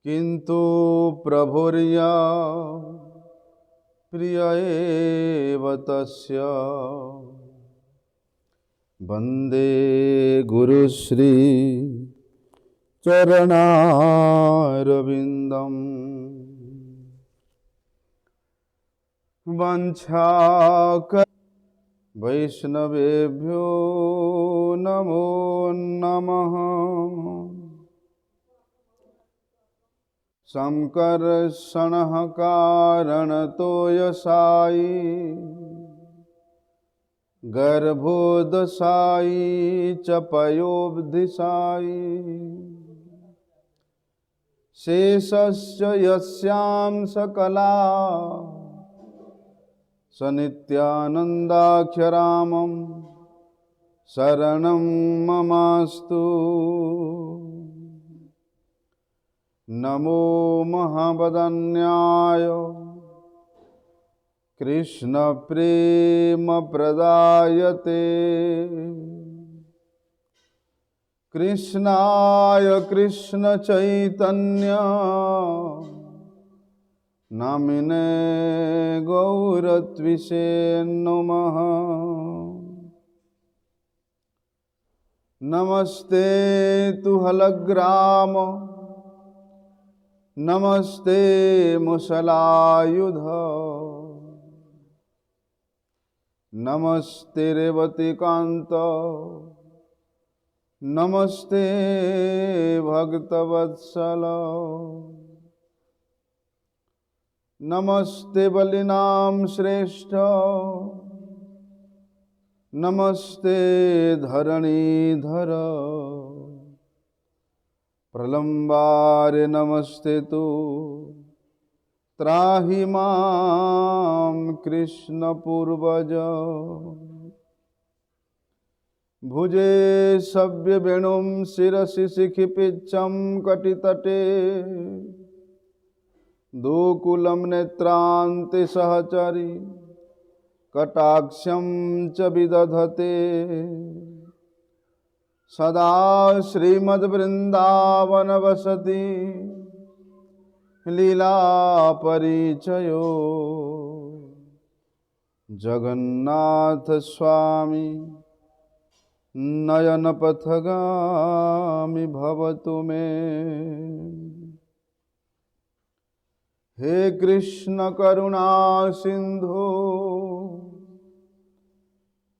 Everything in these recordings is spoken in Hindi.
किंतु प्रभुर्या प्रिय एव तस्य वंदे गुरुश्री चरणारविंदम। वंशाक वैष्णवेभ्यो नमो नमः। संकर्षणः कारणतो यशायि गर्भोदशायि च पयोबधिशायि शेषस्य यस्यां सकला स नित्यानन्दाख्यरामं शरणं ममास्तु। नमो महावदन्याय कृष्ण प्रेम प्रदायते कृष्णाय कृष्ण चैतन्य नामिने गौरत्विषे नमः। नमस्ते तु हलग्राम नमस्ते मुसलायुध नमस्ते रेवतीकांत नमस्ते भक्तवत्सल नमस्ते बलिनाम श्रेष्ठ नमस्ते धरणीधर प्रलंबारे नमस्ते तु त्राहि मां कृष्ण पूर्वज। भुजे सव्य वेणुं शिरसि शिखिपिच्छं कटितटे दोकुलं नेत्रान्ते सहचरी कटाक्षं च विदधते सदा श्रीमद्वृंदावन वसति लीला परिचयो जगन्नाथ स्वामी नयन पथगामी भवतु मे। हे कृष्ण करुणा सिंधु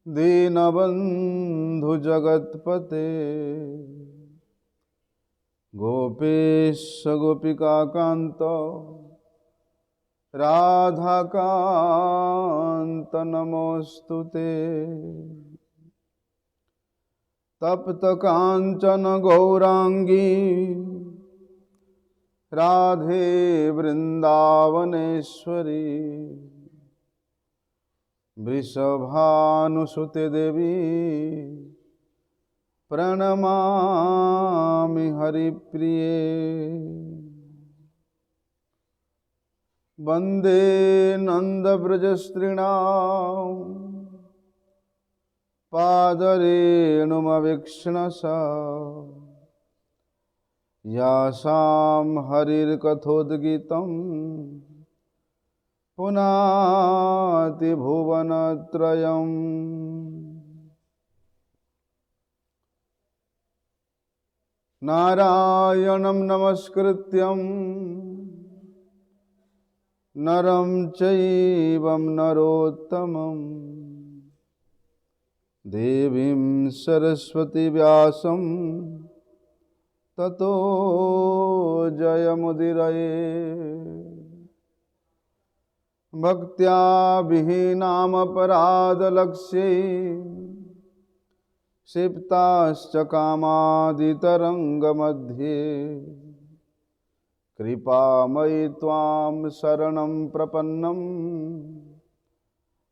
दीनबंधु जगत्पते गोपेश गोपिकाकांत राधाकांत नमोस्तुते। तप्त कांचन गौरांगी राधे वृंदावनेश्वरी वृषभानुसुते देवी प्रणमामि हरिप्रिये। वंदे नंदव्रजस्त्रीणां पादरेणुमवीक्ष्णसा यासां हरिर्कथोद्गीतं पुनाति भुवनत्रयम्। नारायणं नमस्कृत्यं नरं चैव नरोत्तमं देवीं सरस्वती व्यासं ततो जयमुदीरये। भक्त्या विहीनामपराधलक्ष्ये क्षिप्ताश्च कामादितरङ्गमध्ये कृपामयि त्वां शरणं प्रपन्नं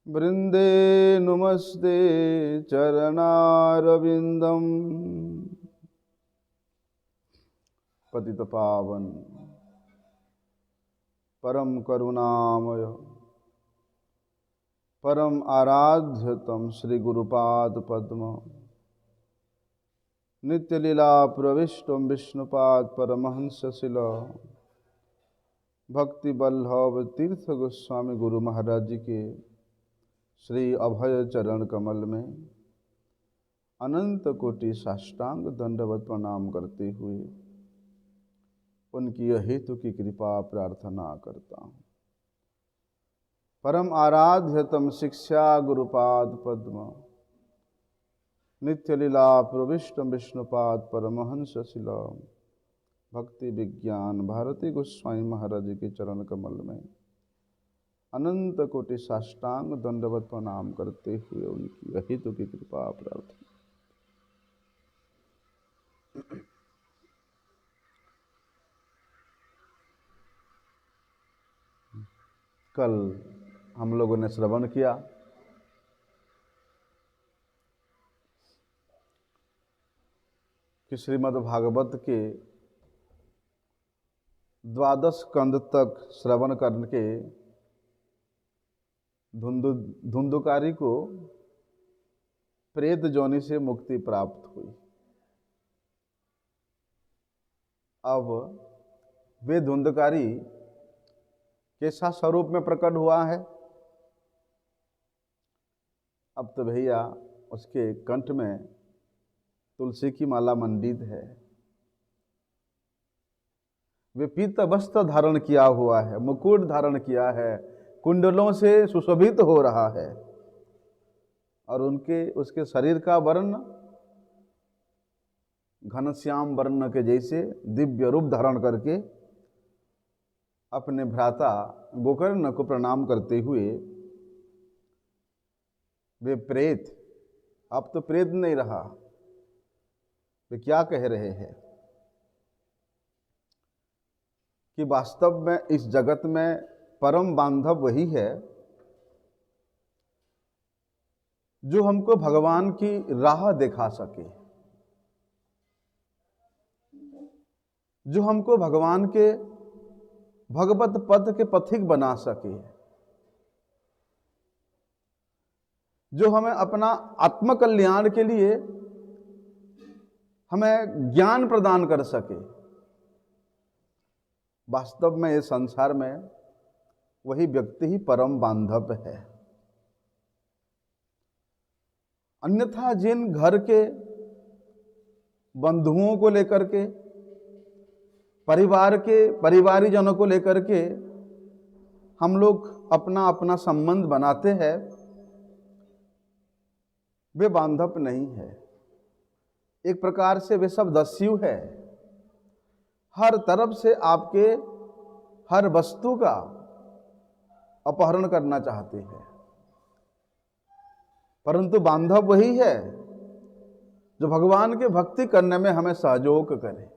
वृन्दे नुमस्ते चरणारविन्दम्। पतितपावन परम करुणामय परम आराध्यतम श्री गुरुपाद पद्म नित्य लीला प्रविष्टम विष्णुपाद परमहंस शिल भक्ति वल्लभ तीर्थ गोस्वामी गुरु महाराज जी के श्री अभय चरण कमल में अनंत कोटि साष्टांग दंडवत प्रणाम करते हुए उनकी हेतु की कृपा प्रार्थना करता हूँ। परम आराध्यतम शिक्षा गुरुपाद पद्म नित्य लीला प्रविष्टम विष्णुपाद परमहंस शिला भक्ति विज्ञान भारती गोस्वामी महाराज जी के चरण कमल में अनंत कोटि साष्टांग दंडवत प्रणाम करते हुए उनकी हेतु की कृपा प्रार्थना। कल हम लोगों ने श्रवण किया कि श्रीमद् भागवत के द्वादश स्कंद तक श्रवण करके धुंधुकारी को प्रेत जोनि से मुक्ति प्राप्त हुई। अब वे धुंधकारी कैसा स्वरूप में प्रकट हुआ है? अब तो भैया उसके कंठ में तुलसी की माला मंडित है, वे पीत वस्त्र धारण किया हुआ है, मुकुट धारण किया है, कुंडलों से सुशोभित हो रहा है और उसके शरीर का वर्ण घनश्याम वर्ण के जैसे दिव्य रूप धारण करके अपने भ्राता गोकर्ण को प्रणाम करते हुए वे प्रेत, अब तो प्रेत नहीं रहा, वे क्या कह रहे हैं कि वास्तव में इस जगत में परम बांधव वही है जो हमको भगवान की राह दिखा सके, जो हमको भगवान के भगवत पद के पथिक बना सके, जो हमें अपना आत्मकल्याण के लिए हमें ज्ञान प्रदान कर सके। वास्तव में इस संसार में वही व्यक्ति ही परम बांधव है। अन्यथा जिन घर के बंधुओं को लेकर के, परिवार के परिवारीजनों को लेकर के हम लोग अपना अपना संबंध बनाते हैं, वे बांधव नहीं है। एक प्रकार से वे सब दस्यु है, हर तरफ से आपके हर वस्तु का अपहरण करना चाहते हैं, परंतु बांधव वही है जो भगवान के भक्ति करने में हमें सहयोग करे।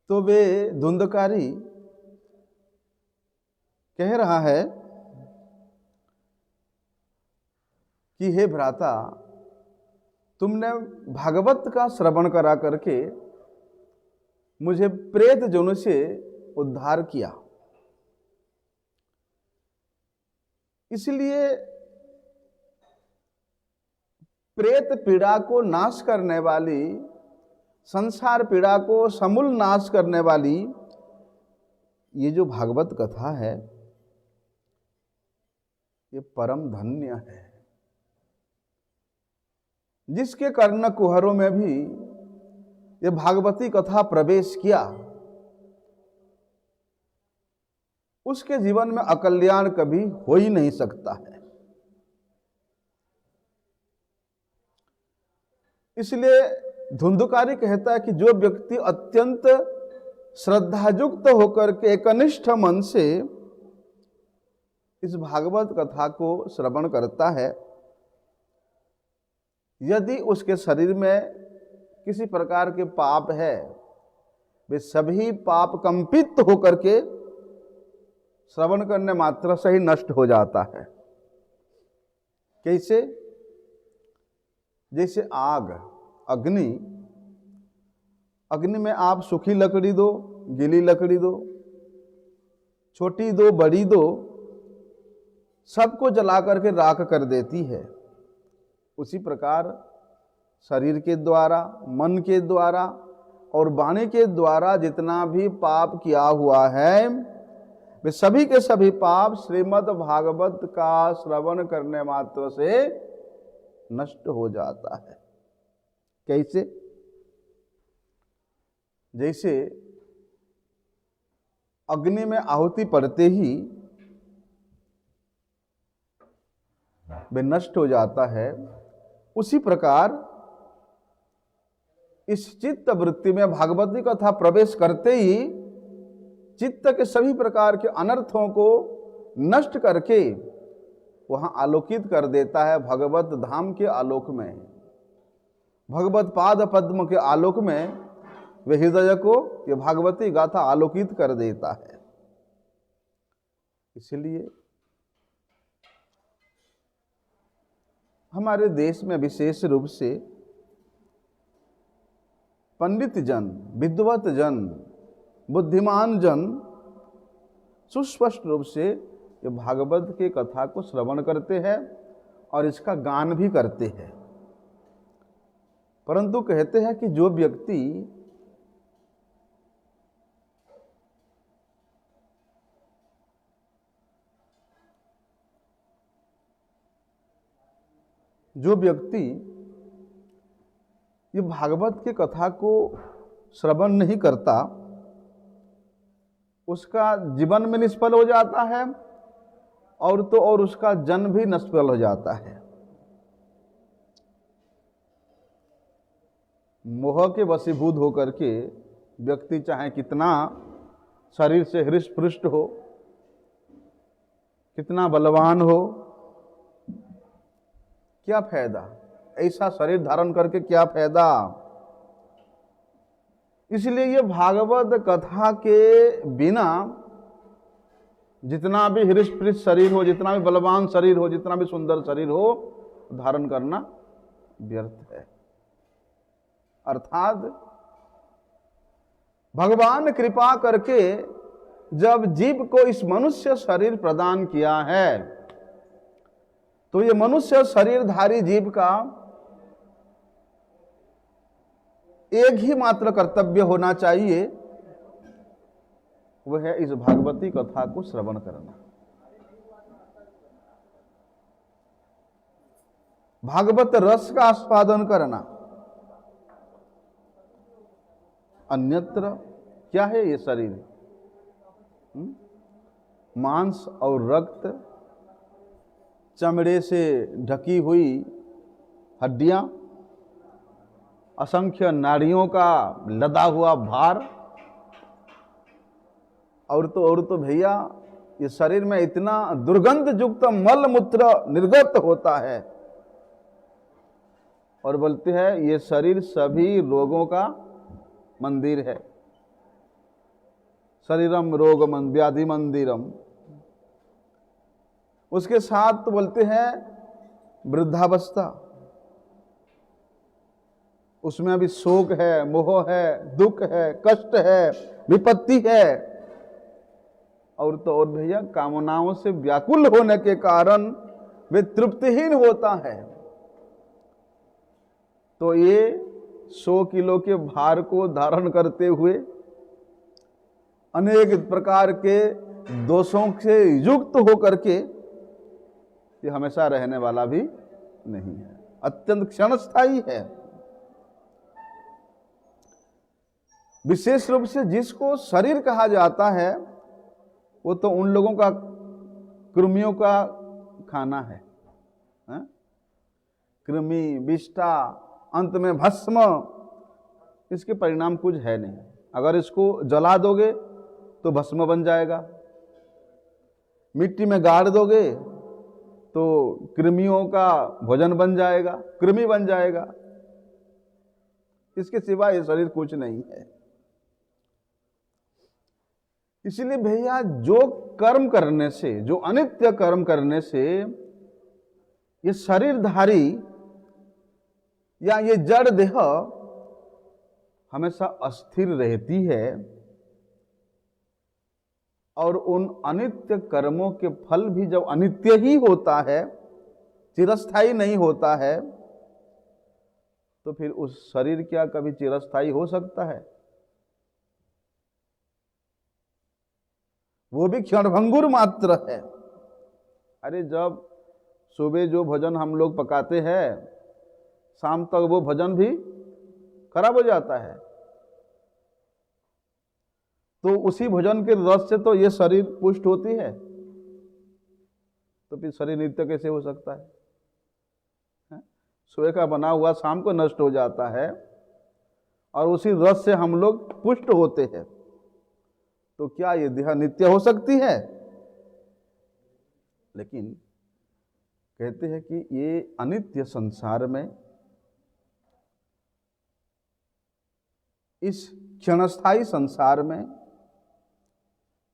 तो वे धुंधकारी कह रहा है कि हे भ्राता, तुमने भागवत का श्रवण करा करके मुझे प्रेत जोनि से उद्धार किया, इसलिए प्रेत पीड़ा को नाश करने वाली, संसार पीड़ा को समूल नाश करने वाली ये जो भागवत कथा है, ये परम धन्य है। जिसके कर्ण कुहरों में भी ये भागवती कथा प्रवेश किया, उसके जीवन में अकल्याण कभी हो ही नहीं सकता है। इसलिए धुंधुकारी कहता है कि जो व्यक्ति अत्यंत श्रद्धायुक्त होकर के एकनिष्ठ मन से इस भागवत कथा को श्रवण करता है, यदि उसके शरीर में किसी प्रकार के पाप है, वे सभी पाप कंपित होकर के श्रवण करने मात्र से ही नष्ट हो जाता है। कैसे? जैसे आग, अग्नि में आप सूखी लकड़ी दो, गीली लकड़ी दो, छोटी दो, बड़ी दो, सबको जला करके राख कर देती है। उसी प्रकार शरीर के द्वारा, मन के द्वारा और वाणी के द्वारा जितना भी पाप किया हुआ है, वे सभी के सभी पाप श्रीमद् भागवत का श्रवण करने मात्र से नष्ट हो जाता है। कैसे? जैसे अग्नि में आहुति पड़ते ही वे नष्ट हो जाता है, उसी प्रकार इस चित्त वृत्ति में भागवती कथा प्रवेश करते ही चित्त के सभी प्रकार के अनर्थों को नष्ट करके वहां आलोकित कर देता है। भगवत धाम के आलोक में, भगवत पाद पद्म के आलोक में वे हृदय को ये भागवती गाथा आलोकित कर देता है। इसलिए हमारे देश में विशेष रूप से पंडित जन, विद्वत जन, बुद्धिमान जन सुस्पष्ट रूप से ये भागवत के कथा को श्रवण करते हैं और इसका गान भी करते हैं। परंतु कहते हैं कि जो व्यक्ति ये भागवत की कथा को श्रवण नहीं करता, उसका जीवन में निष्फल हो जाता है और तो और उसका जन्म भी निष्फल हो जाता है। मोह के वशीभूत होकर के व्यक्ति चाहे कितना शरीर से हृष्ट पुष्ट हो, कितना बलवान हो, क्या फायदा? ऐसा शरीर धारण करके क्या फायदा? इसलिए ये भागवत कथा के बिना जितना भी हृष्ट पुष्ट शरीर हो, जितना भी बलवान शरीर हो, जितना भी सुंदर शरीर हो, धारण करना व्यर्थ है। अर्थात भगवान कृपा करके जब जीव को इस मनुष्य शरीर प्रदान किया है, तो ये मनुष्य शरीरधारी जीव का एक ही मात्र कर्तव्य होना चाहिए, वह है इस भागवती कथा को श्रवण करना, भागवत रस का आस्वादन करना। अन्यत्र क्या है ये शरीर? मांस और रक्त, चमड़े से ढकी हुई हड्डियां, असंख्य नाड़ियों का लदा हुआ भार, और तो भैया ये शरीर में इतना दुर्गंध युक्त मल मूत्र निर्गत होता है, और बोलते हैं ये शरीर सभी रोगों का मंदिर है। शरीरम रोग व्याधि मंदिरम। उसके साथ तो बोलते हैं वृद्धावस्था, उसमें अभी शोक है, मोह है, दुख है, कष्ट है, विपत्ति है, और तो और भैया कामनाओं से व्याकुल होने के कारण वे तृप्तिहीन होता है। तो ये 100 किलो के भार को धारण करते हुए अनेक प्रकार के दोषों से युक्त होकर के ये हमेशा रहने वाला भी नहीं है, अत्यंत क्षणस्थायी है। विशेष रूप से जिसको शरीर कहा जाता है वो तो उन लोगों का कृमियों का खाना है, कृमि, विष्ठा, अंत में भस्म, इसके परिणाम कुछ है नहीं। अगर इसको जला दोगे तो भस्म बन जाएगा, मिट्टी में गाड़ दोगे तो कृमियों का भोजन बन जाएगा, कृमि बन जाएगा। इसके सिवा ये शरीर कुछ नहीं है। इसलिए भैया जो कर्म करने से, जो अनित्य कर्म करने से ये शरीरधारी या ये जड़ देह हमेशा अस्थिर रहती है, और उन अनित्य कर्मों के फल भी जब अनित्य ही होता है, चिरस्थायी नहीं होता है, तो फिर उस शरीर क्या कभी चिरस्थायी हो सकता है? वो भी क्षणभंगुर मात्र है। अरे जब सुबह जो भोजन हम लोग पकाते हैं, शाम तक वो भोजन भी खराब हो जाता है। तो उसी भोजन के रस से तो ये शरीर पुष्ट होती है, तो फिर शरीर नित्य कैसे हो सकता है? सुबह का बना हुआ शाम को नष्ट हो जाता है और उसी रस से हम लोग पुष्ट होते हैं, तो क्या ये देह नित्य हो सकती है? लेकिन कहते हैं कि ये अनित्य संसार में, इस क्षणस्थायी संसार में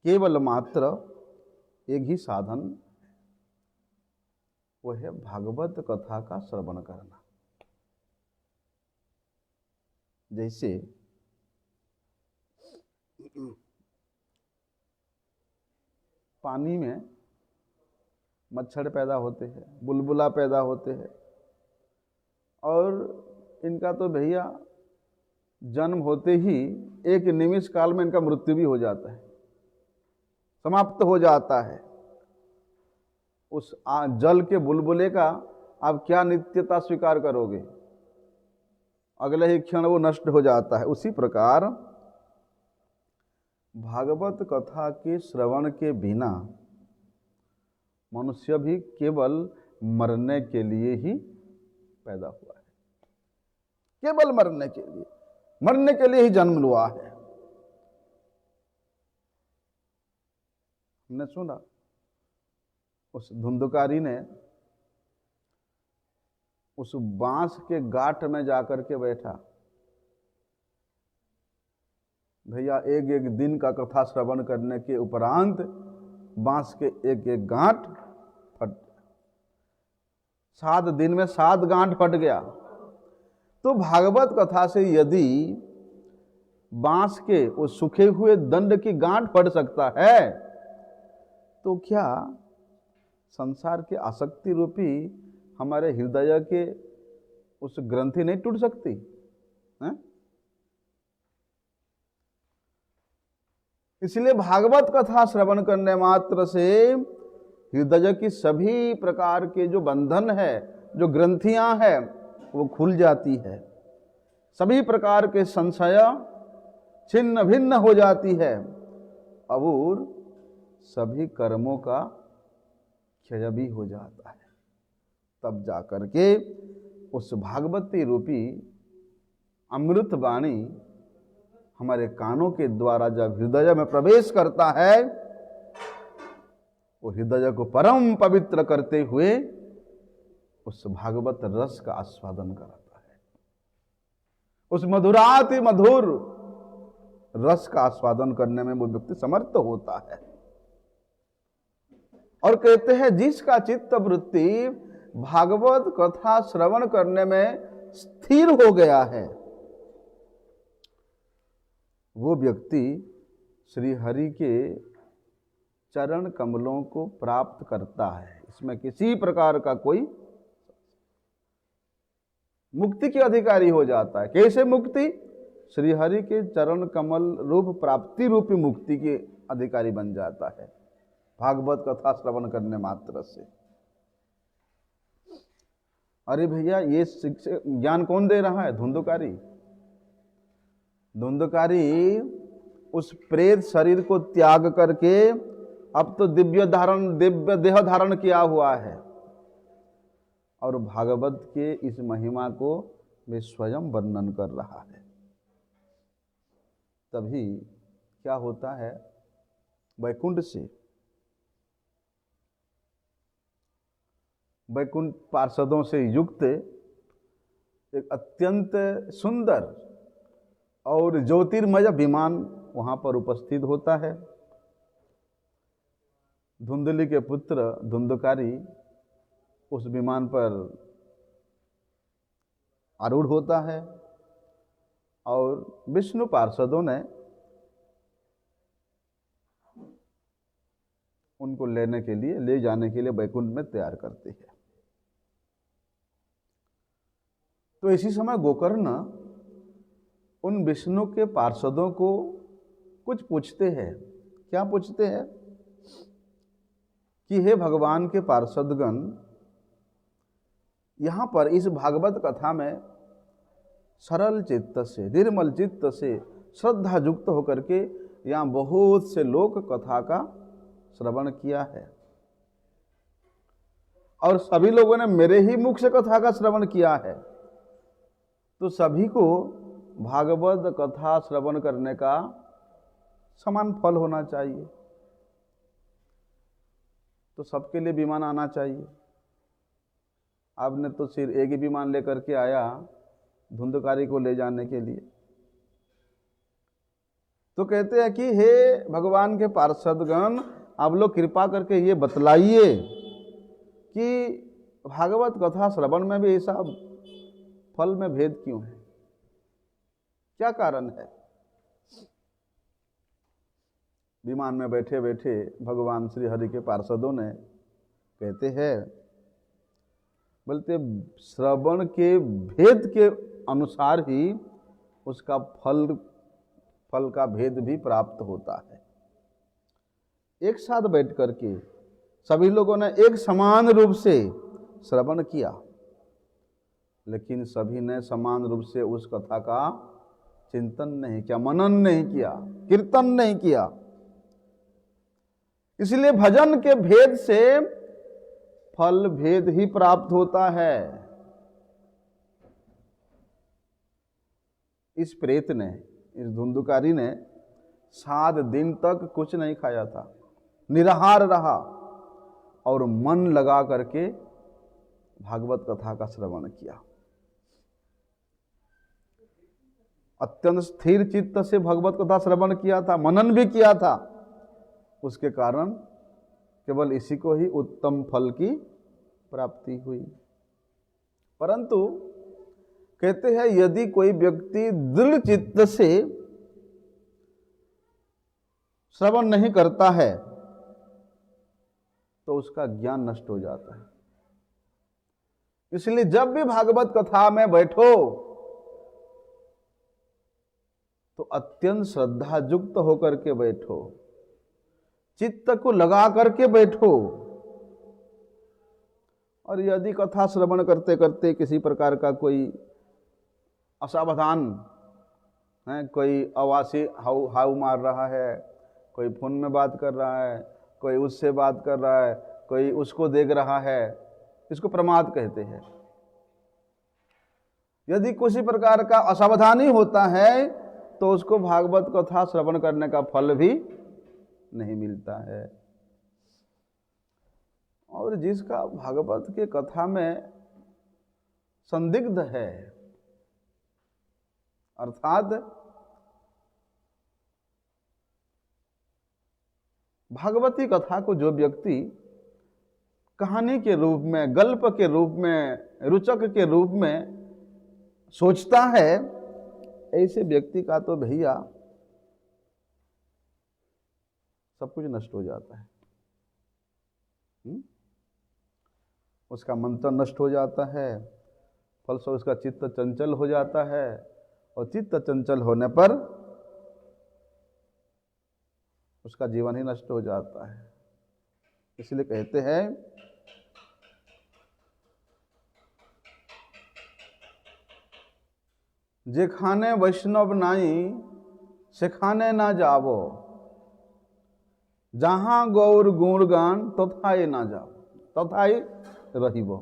केवल मात्र एक ही साधन, वो है भागवत कथा का श्रवण करना। जैसे पानी में मच्छर पैदा होते हैं, बुलबुला पैदा होते हैं, और इनका तो भैया जन्म होते ही एक निमिष काल में इनका मृत्यु भी हो जाता है, समाप्त हो जाता है। उस जल के बुलबुले का आप क्या नित्यता स्वीकार करोगे? अगले ही क्षण वो नष्ट हो जाता है। उसी प्रकार भागवत कथा के श्रवण के बिना मनुष्य भी केवल मरने के लिए ही पैदा हुआ है, केवल मरने के लिए ही जन्म हुआ है। हमने सुना उस धुंधकारी ने उस बांस के गांठ में जाकर के बैठा। भैया एक एक दिन का कथा श्रवण करने के उपरांत बांस के एक एक गांठ फट, 7 दिन में 7 गांठ फट गया। तो भागवत कथा से यदि बांस के उस सूखे हुए दंड की गांठ फट सकता है, तो क्या संसार के आसक्ति रूपी हमारे हृदय के उस ग्रंथि नहीं टूट सकती है? इसलिए भागवत कथा श्रवण करने मात्र से हृदय की सभी प्रकार के जो बंधन है, जो ग्रंथियां हैं, वो खुल जाती है। सभी प्रकार के संशय छिन्न भिन्न हो जाती है और सभी कर्मों का क्षय भी हो जाता है। तब जाकर के उस भागवती रूपी अमृत वाणी हमारे कानों के द्वारा जब हृदय में प्रवेश करता है, वो हृदय को परम पवित्र करते हुए उस भागवत रस का आस्वादन कराता है। उस मधुराति मधुर रस का आस्वादन करने में वो व्यक्ति समर्थ होता है। और कहते हैं जिसका चित्त वृत्ति भागवत कथा श्रवण करने में स्थिर हो गया है, वो व्यक्ति श्री हरि के चरण कमलों को प्राप्त करता है। इसमें किसी प्रकार का कोई मुक्ति के अधिकारी हो जाता है। कैसे मुक्ति? श्री हरि के चरण कमल रूप प्राप्ति रूपी मुक्ति के अधिकारी बन जाता है भागवत कथा श्रवण करने मात्र से। अरे भैया ये शिक्षा ज्ञान कौन दे रहा है? धुंधकारी। धुंधकारी उस प्रेत शरीर को त्याग करके अब तो दिव्य देह धारण किया हुआ है और भागवत के इस महिमा को वे स्वयं वर्णन कर रहा है। तभी क्या होता है, वैकुंठ से वैकुंठ पार्षदों से युक्त एक अत्यंत सुंदर और ज्योतिर्मय विमान वहां पर उपस्थित होता है। धुंधली के पुत्र धुंधकारी उस विमान पर आरूढ़ होता है और विष्णु पार्षदों ने उनको ले जाने के लिए वैकुंठ में तैयार करते हैं। तो इसी समय गोकर्ण उन विष्णु के पार्षदों को कुछ पूछते हैं। क्या पूछते हैं? कि हे भगवान के पार्षदगण, यहाँ पर इस भागवत कथा में सरल चित्त से, निर्मल चित्त से, श्रद्धा युक्त होकर के यहाँ बहुत से लोग कथा का श्रवण किया है और सभी लोगों ने मेरे ही मुख से कथा का श्रवण किया है। तो सभी को भागवत कथा श्रवण करने का समान फल होना चाहिए, तो सबके लिए विमान आना चाहिए। आपने तो सिर्फ एक ही विमान लेकर के आया धुंधकारी को ले जाने के लिए। तो कहते हैं कि हे भगवान के पार्षदगण, आप लोग कृपा करके ये बतलाइए कि भागवत कथा श्रवण में भी ऐसा फल में भेद क्यों है, क्या कारण है। विमान में बैठे बैठे भगवान श्री हरि के पार्षदों ने कहते हैं, बोलते श्रवण के भेद के अनुसार ही उसका फल का भेद भी प्राप्त होता है। एक साथ बैठ करके सभी लोगों ने एक समान रूप से श्रवण किया, लेकिन सभी ने समान रूप से उस कथा का चिंतन नहीं किया, मनन नहीं किया, कीर्तन नहीं किया। इसलिए भजन के भेद से फल भेद ही प्राप्त होता है। इस प्रेत ने, इस धुंधुकारी ने 7 दिन तक कुछ नहीं खाया था, निराहार रहा और मन लगा करके भागवत कथा का श्रवण किया। अत्यंत स्थिर चित्त से भगवत कथा श्रवण किया था, मनन भी किया था। उसके कारण केवल इसी को ही उत्तम फल की प्राप्ति हुई। परंतु कहते हैं यदि कोई व्यक्ति दृढ़ चित्त से श्रवण नहीं करता है तो उसका ज्ञान नष्ट हो जाता है। इसलिए जब भी भागवत कथा में बैठो तो अत्यंत श्रद्धा युक्त होकर के बैठो, चित्त को लगा करके बैठो। और यदि कथा श्रवण करते करते किसी प्रकार का कोई असावधान है, कोई अवासी हाउ मार रहा है, कोई फोन में बात कर रहा है, कोई उससे बात कर रहा है, कोई उसको देख रहा है, इसको प्रमाद कहते हैं। यदि किसी प्रकार का असावधानी होता है तो उसको भागवत कथा श्रवण करने का फल भी नहीं मिलता है। और जिसका भागवत के कथा में संदिग्ध है, अर्थात भागवती कथा को जो व्यक्ति कहानी के रूप में, गल्प के रूप में, रुचक के रूप में सोचता है, ऐसे व्यक्ति का तो भैया सब कुछ नष्ट हो जाता है। उसका मंत्र नष्ट हो जाता है, फलस्वरूप उसका चित्त चंचल हो जाता है, और चित्त चंचल होने पर उसका जीवन ही नष्ट हो जाता है। इसलिए कहते हैं जे खाने वैष्णव नाई से खाने ना जावो, जहां गौर गुणगान तथाए ना जाओ, तथाए रहिबो।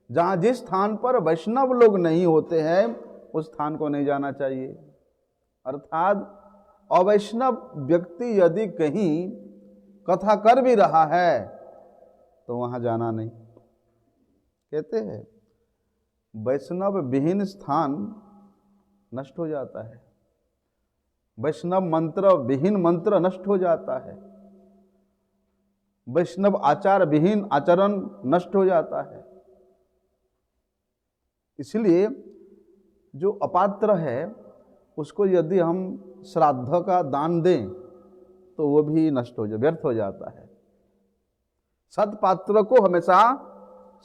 जहां जिस स्थान पर वैष्णव लोग नहीं होते हैं उस स्थान को नहीं जाना चाहिए। अर्थात अवैष्णव व्यक्ति यदि कहीं कथा कर भी रहा है तो वहां जाना नहीं। कहते हैं वैष्णव विहीन स्थान नष्ट हो जाता है, वैष्णव मंत्र विहीन मंत्र नष्ट हो जाता है, वैष्णव आचार विहीन आचरण नष्ट हो जाता है। इसलिए जो अपात्र है उसको यदि हम श्राद्ध का दान दें तो वो भी नष्ट हो जाए, व्यर्थ हो जाता है। सत्पात्र को हमेशा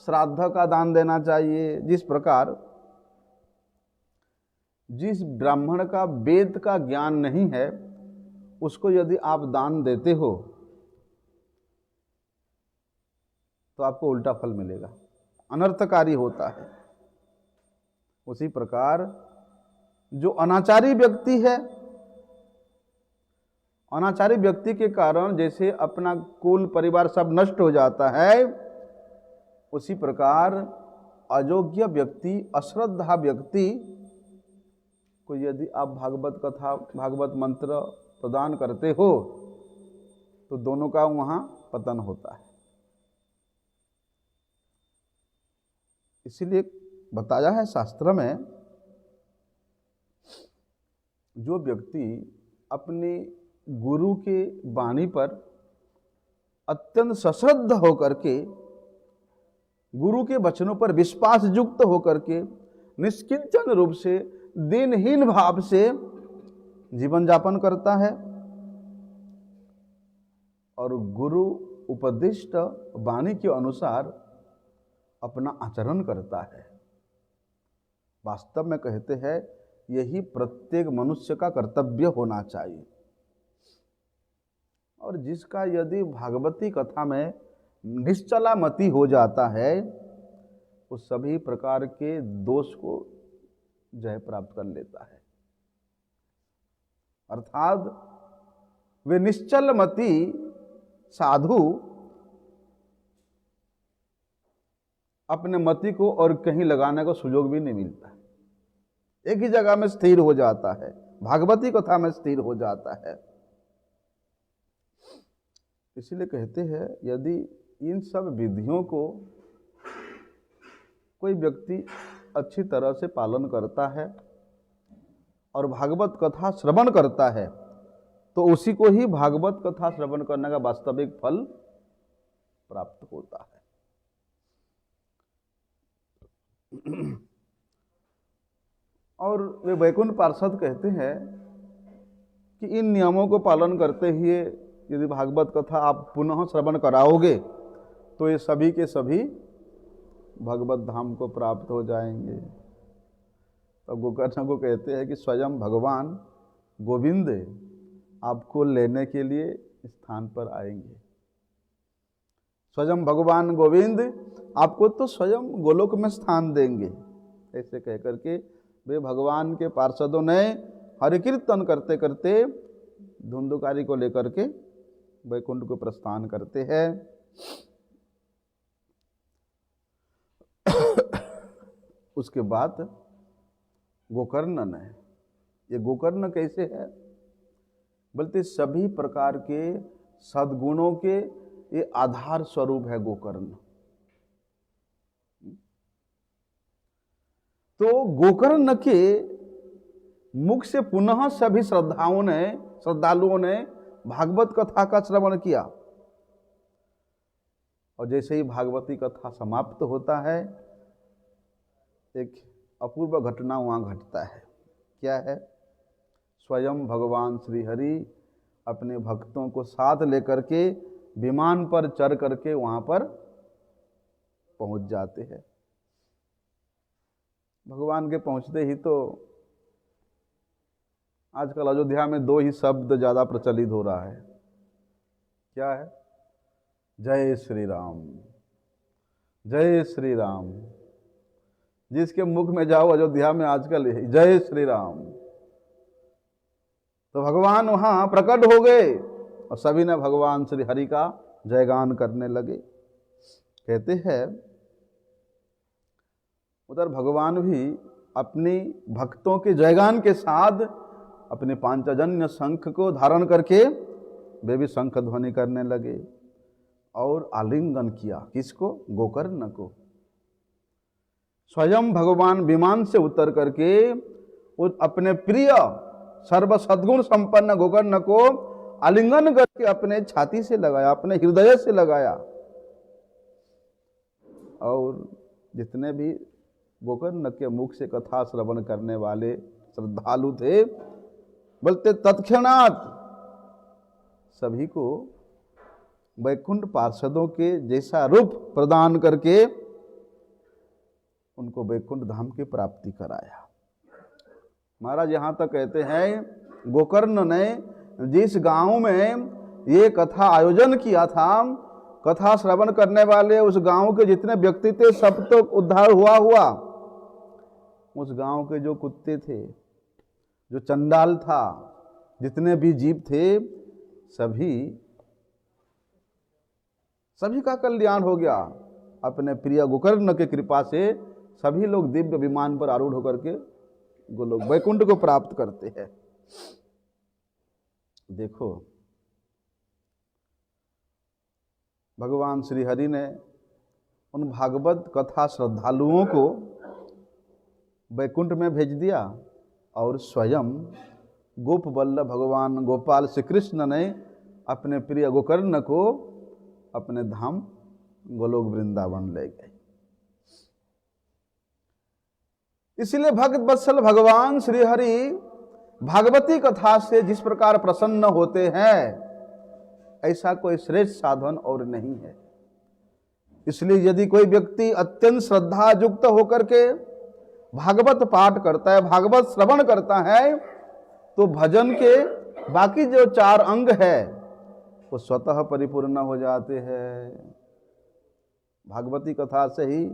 श्राद्ध का दान देना चाहिए। जिस प्रकार जिस ब्राह्मण का वेद का ज्ञान नहीं है उसको यदि आप दान देते हो तो आपको उल्टा फल मिलेगा, अनर्थकारी होता है। उसी प्रकार जो अनाचारी व्यक्ति है, अनाचारी व्यक्ति के कारण जैसे अपना कुल परिवार सब नष्ट हो जाता है, उसी प्रकार अयोग्य व्यक्ति, अश्रद्धा व्यक्ति को यदि आप भागवत कथा, भागवत मंत्र प्रदान करते हो तो दोनों का वहां पतन होता है। इसीलिए बताया है शास्त्र में, जो व्यक्ति अपने गुरु के वाणी पर अत्यंत सश्रद्ध होकर के, गुरु के वचनों पर विश्वास युक्त होकर के, निष्किंचन रूप से, दीनहीन भाव से जीवन यापन करता है और गुरु उपदिष्ट वाणी के अनुसार अपना आचरण करता है, वास्तव में कहते हैं यही प्रत्येक मनुष्य का कर्तव्य होना चाहिए। और जिसका यदि भागवती कथा में निश्चला मति हो जाता है, वो सभी प्रकार के दोष को जय प्राप्त कर लेता है। अर्थात वे निश्चल मति साधु अपने मति को और कहीं लगाने का सुयोग भी नहीं मिलता है, एक ही जगह में स्थिर हो जाता है, भागवती कथा में स्थिर हो जाता है। इसलिए कहते हैं यदि इन सब विधियों को कोई व्यक्ति अच्छी तरह से पालन करता है और भागवत कथा श्रवण करता है, तो उसी को ही भागवत कथा श्रवण करने का वास्तविक फल प्राप्त होता है। और वे वैकुंठ पार्षद कहते हैं कि इन नियमों को पालन करते हुए यदि भागवत कथा आप पुनः श्रवण कराओगे तो ये सभी के सभी भगवत धाम को प्राप्त हो जाएंगे। तो गोकर्ण को कहते हैं कि स्वयं भगवान गोविंद आपको लेने के लिए स्थान पर आएंगे। स्वयं भगवान गोविंद आपको तो स्वयं गोलोक में स्थान देंगे। ऐसे कहकर के वे भगवान के पार्षदों ने हरि कीर्तन करते करते धुंधुकारी को लेकर के वैकुंठ को प्रस्थान करते हैं। उसके बाद गोकर्ण ने, ये गोकर्ण कैसे है बोलते, सभी प्रकार के सद्गुणों के ये आधार स्वरूप है गोकर्ण। तो गोकर्ण के मुख से पुनः सभी श्रद्धालुओं ने भागवत कथा का श्रवण किया और जैसे ही भागवती कथा समाप्त होता है, एक अपूर्व घटना वहाँ घटता है। क्या है? स्वयं भगवान श्री हरि अपने भक्तों को साथ लेकर के विमान पर चढ़ करके वहाँ पर पहुँच जाते हैं। भगवान के पहुँचते ही तो आजकल अयोध्या में दो ही शब्द ज़्यादा प्रचलित हो रहा है। क्या है? जय श्री राम, जय श्री राम। जिसके मुख में जाओ अयोध्या में आजकल जय श्री राम। तो भगवान वहां प्रकट हो गए और सभी ने भगवान श्री हरि का जयगान करने लगे। कहते हैं उधर भगवान भी अपनी भक्तों के जयगान के साथ अपने पांचजन्य शंख को धारण करके वे भी शंख ध्वनि करने लगे और आलिंगन किया। किसको? गोकर्ण को। स्वयं भगवान विमान से उतर करके अपने प्रिय सर्व सद्गुण संपन्न गोकर्ण को आलिंगन करके अपने छाती से लगाया, अपने हृदय से लगाया। और जितने भी गोकर्ण के मुख से कथा श्रवण करने वाले श्रद्धालु थे, बोलते तत्क्षणात सभी को वैकुंठ पार्षदों के जैसा रूप प्रदान करके उनको वैकुंठ धाम की प्राप्ति कराया। महाराज यहाँ तक कहते हैं गोकर्ण ने जिस गांव में ये कथा आयोजन किया था, कथा श्रवण करने वाले उस गांव के जितने व्यक्ति थे सब तो उद्धार हुआ। उस गांव के जो कुत्ते थे, जो चंडाल था, जितने भी जीव थे, सभी का कल्याण हो गया। अपने प्रिय गोकर्ण के कृपा से सभी लोग दिव्य विमान पर आरूढ़ होकर के गोलोक वैकुंठ को प्राप्त करते हैं। देखो, भगवान श्री हरि ने उन भागवत कथा श्रद्धालुओं को वैकुंठ में भेज दिया और स्वयं गोप वल्लभ भगवान गोपाल श्री कृष्ण ने अपने प्रिय गोकर्ण को अपने धाम गोलोक वृंदावन ले गए। इसलिए भक्त वत्सल भगवान श्री हरि भागवती कथा से जिस प्रकार प्रसन्न होते हैं, ऐसा कोई श्रेष्ठ साधन और नहीं है। इसलिए यदि कोई व्यक्ति अत्यंत श्रद्धा युक्त होकर के भागवत पाठ करता है, भागवत श्रवण करता है, तो भजन के बाकी जो 4 अंग है वो स्वतः परिपूर्ण हो जाते हैं। भागवती कथा से ही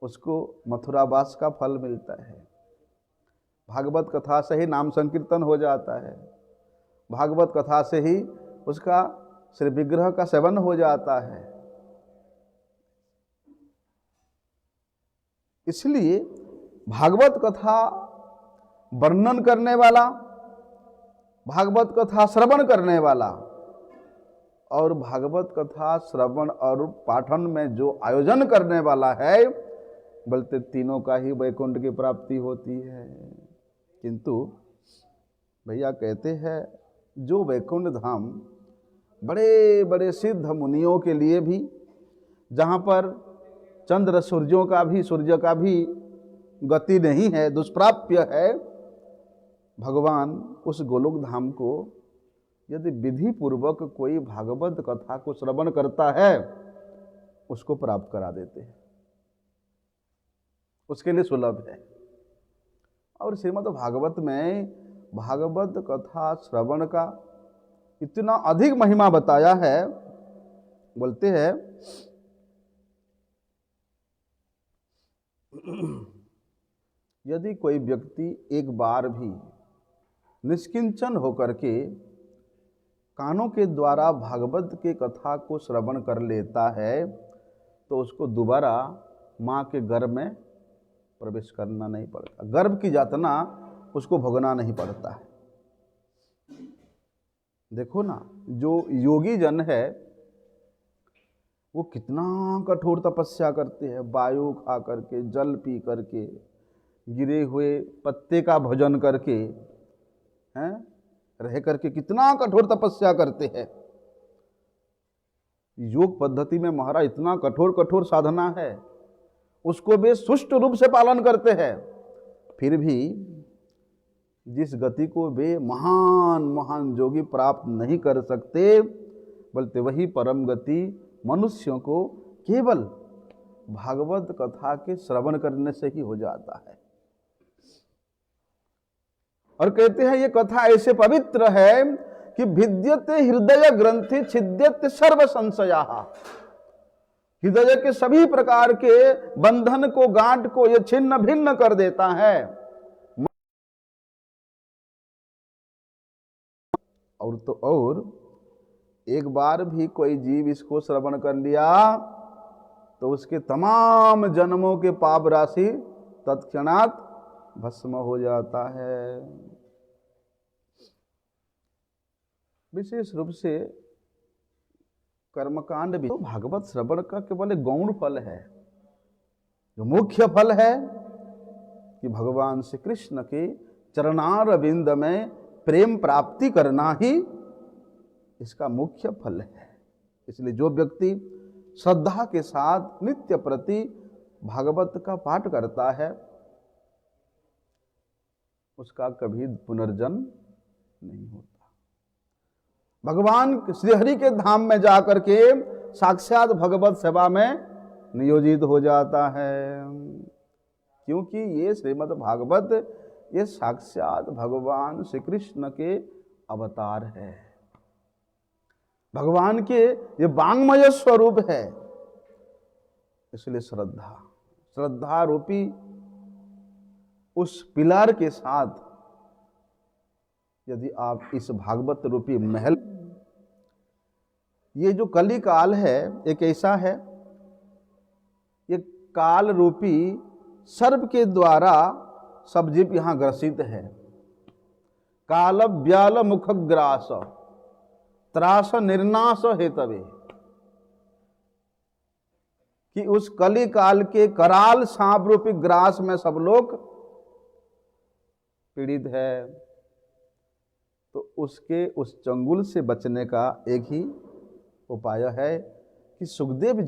उसको मथुरावास का फल मिलता है। भागवत कथा से ही नाम संकीर्तन हो जाता है। भागवत कथा से ही उसका श्री विग्रह का सेवन हो जाता है। इसलिए भागवत कथा वर्णन करने वाला, भागवत कथा श्रवण करने वाला और भागवत कथा श्रवण और पाठन में जो आयोजन करने वाला है, बोलते तीनों का ही वैकुंठ की प्राप्ति होती है। किंतु भैया कहते हैं जो वैकुंठ धाम बड़े बड़े सिद्ध मुनियों के लिए भी, जहाँ पर चंद्र सूर्य का भी गति नहीं है, दुष्प्राप्य है, भगवान उस गोलोक धाम को यदि विधि पूर्वक कोई भागवत कथा को श्रवण करता है, उसको प्राप्त करा देते हैं। उसके लिए सुलभ है। और श्रीमद् भागवत में भागवत कथा श्रवण का इतना अधिक महिमा बताया है। बोलते हैं यदि कोई व्यक्ति एक बार भी निष्किंचन होकर के कानों के द्वारा भागवत के कथा को श्रवण कर लेता है, तो उसको दोबारा माँ के गर्भ में प्रवेश करना नहीं पड़ता, गर्भ की यातना उसको भोगना नहीं पड़ता है। देखो ना, जो योगी जन है वो कितना कठोर तपस्या करते हैं, वायु खा करके, जल पी करके, गिरे हुए पत्ते का भोजन करके, हैं, रह करके कितना कठोर तपस्या करते हैं। योग पद्धति में महाराज इतना कठोर साधना है, उसको वे सुष्ट रूप से पालन करते हैं। फिर भी जिस गति को वे महान योगी प्राप्त नहीं कर सकते, बोलते वही परम गति मनुष्यों को केवल भागवत कथा के श्रवण करने से ही हो जाता है। और कहते हैं ये कथा ऐसे पवित्र है कि भिद्यते हृदय ग्रंथि छिद्यते सर्व संशया। हृदय के सभी प्रकार के बंधन को, गांठ को ये छिन्न भिन्न कर देता है। और एक बार भी कोई जीव इसको श्रवण कर लिया तो उसके तमाम जन्मों के पाप राशि तत्क्षणात भस्म हो जाता है। विशेष रूप से कर्मकांड भी तो भागवत श्रवण का केवल एक गौण फल है। जो मुख्य फल है कि भगवान श्री कृष्ण के चरणारविंद में प्रेम प्राप्ति करना ही इसका मुख्य फल है। इसलिए जो व्यक्ति श्रद्धा के साथ नित्य प्रति भागवत का पाठ करता है, उसका कभी पुनर्जन्म नहीं होता। भगवान श्रीहरि के धाम में जाकर के साक्षात भगवत सेवा में नियोजित हो जाता है, क्योंकि ये श्रीमद् भागवत ये साक्षात भगवान श्री कृष्ण के अवतार है। भगवान के ये वांगमय स्वरूप है। इसलिए श्रद्धा रूपी उस पिलर के साथ यदि आप इस भागवत रूपी महल, ये जो कली काल है एक ऐसा है, ये काल रूपी सर्प के द्वारा सब जीव यहां ग्रसित है। काल व्याल मुखग्रास त्रास निर्नाश हेतवे, कि उस कली काल के कराल सांप रूपी ग्रास में सब लोग पीड़ित है। तो उसके उस चंगुल से बचने का एक ही उपाय है कि सुखदेव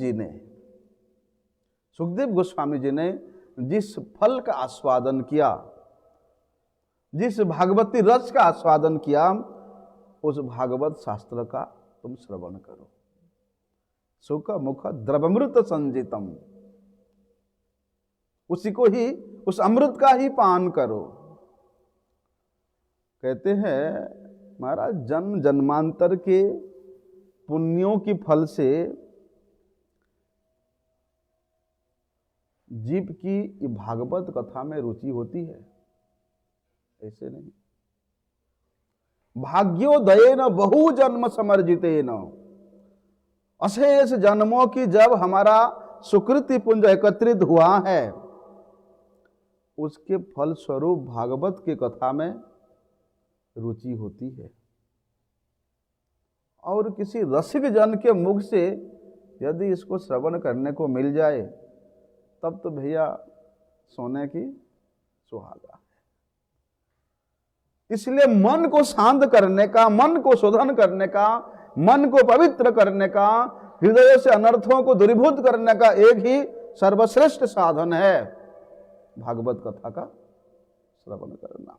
गोस्वामी जी ने जिस फल का आस्वादन किया, जिस भागवती रस का आस्वादन किया, उस भागवत शास्त्र का तुम श्रवण करो। सुख मुख द्रवमृत संजितम, उसी को ही, उस अमृत का ही पान करो। कहते हैं महाराज, जन्म जन्मांतर के पुण्यों की फल से जीव की भागवत कथा में रुचि होती है, ऐसे नहीं। भाग्योदयेन बहु जन्म समर्जितेन, अशेष जन्मों की जब हमारा सुकृति पुंज एकत्रित हुआ है, उसके फल स्वरूप भागवत की कथा में रुचि होती है। और किसी रसिक जन के मुख से यदि इसको श्रवण करने को मिल जाए, तब तो भैया सोने की सुहागा है। इसलिए मन को शांत करने का, मन को शोधन करने का, मन को पवित्र करने का, हृदय से अनर्थों को दूरीभूत करने का एक ही सर्वश्रेष्ठ साधन है भागवत कथा का श्रवण करना।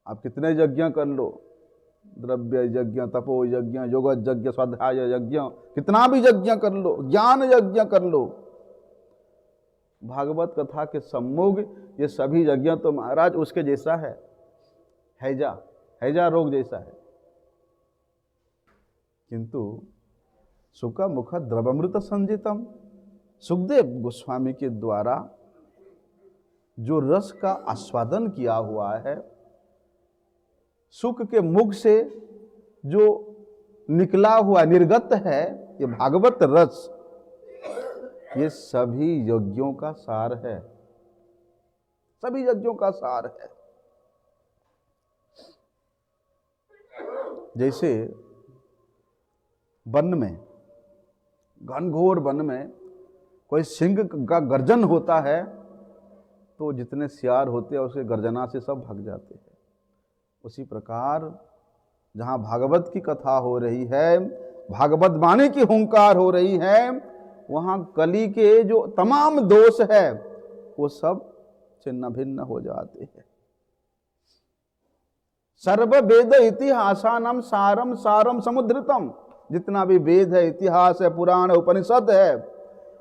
आप कितने यज्ञ कर लो, द्रव्य यज्ञ, तपो यज्ञ, योग यज्ञ, स्वाध्याय यज्ञ, कितना भी यज्ञ कर लो, ज्ञान यज्ञ कर लो, भागवत कथा के सम्मुख ये सभी यज्ञ तो महाराज उसके जैसा है, हैजा रोग जैसा है। किंतु सुख मुख द्रवमृत संजितम, सुखदेव गोस्वामी के द्वारा जो रस का आस्वादन किया हुआ है, सुख के मुख से जो निकला हुआ निर्गत है, ये भागवत रस, ये सभी यज्ञों का सार है, सभी यज्ञों का सार है। जैसे वन में, घनघोर वन में कोई सिंह का गर्जन होता है, तो जितने सियार होते हैं उसके गर्जना से सब भाग जाते हैं। उसी प्रकार जहाँ भागवत की कथा हो रही है, भागवत वाणी की हुंकार हो रही है, वहाँ कली के जो तमाम दोष है वो सब छिन्न भिन्न हो जाते हैं। सर्व वेद इतिहासानम सारम सारम समुद्रितम, जितना भी वेद है, इतिहास है, पुराण है, उपनिषद है,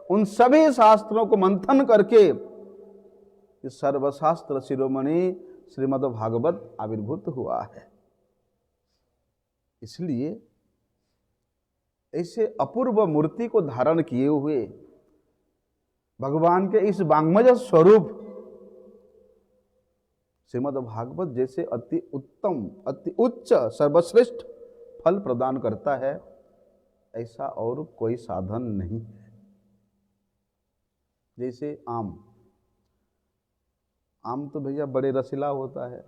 उन सभी शास्त्रों को मंथन करके इस सर्वशास्त्र शिरोमणि श्रीमद् भागवत आविर्भूत हुआ है। इसलिए ऐसे अपूर्व मूर्ति को धारण किए हुए भगवान के इस वांग्मय स्वरूप श्रीमद् भागवत जैसे अति उत्तम, अति उच्च, सर्वश्रेष्ठ फल प्रदान करता है, ऐसा और कोई साधन नहीं है। जैसे आम तो भैया बड़े रसीला होता है,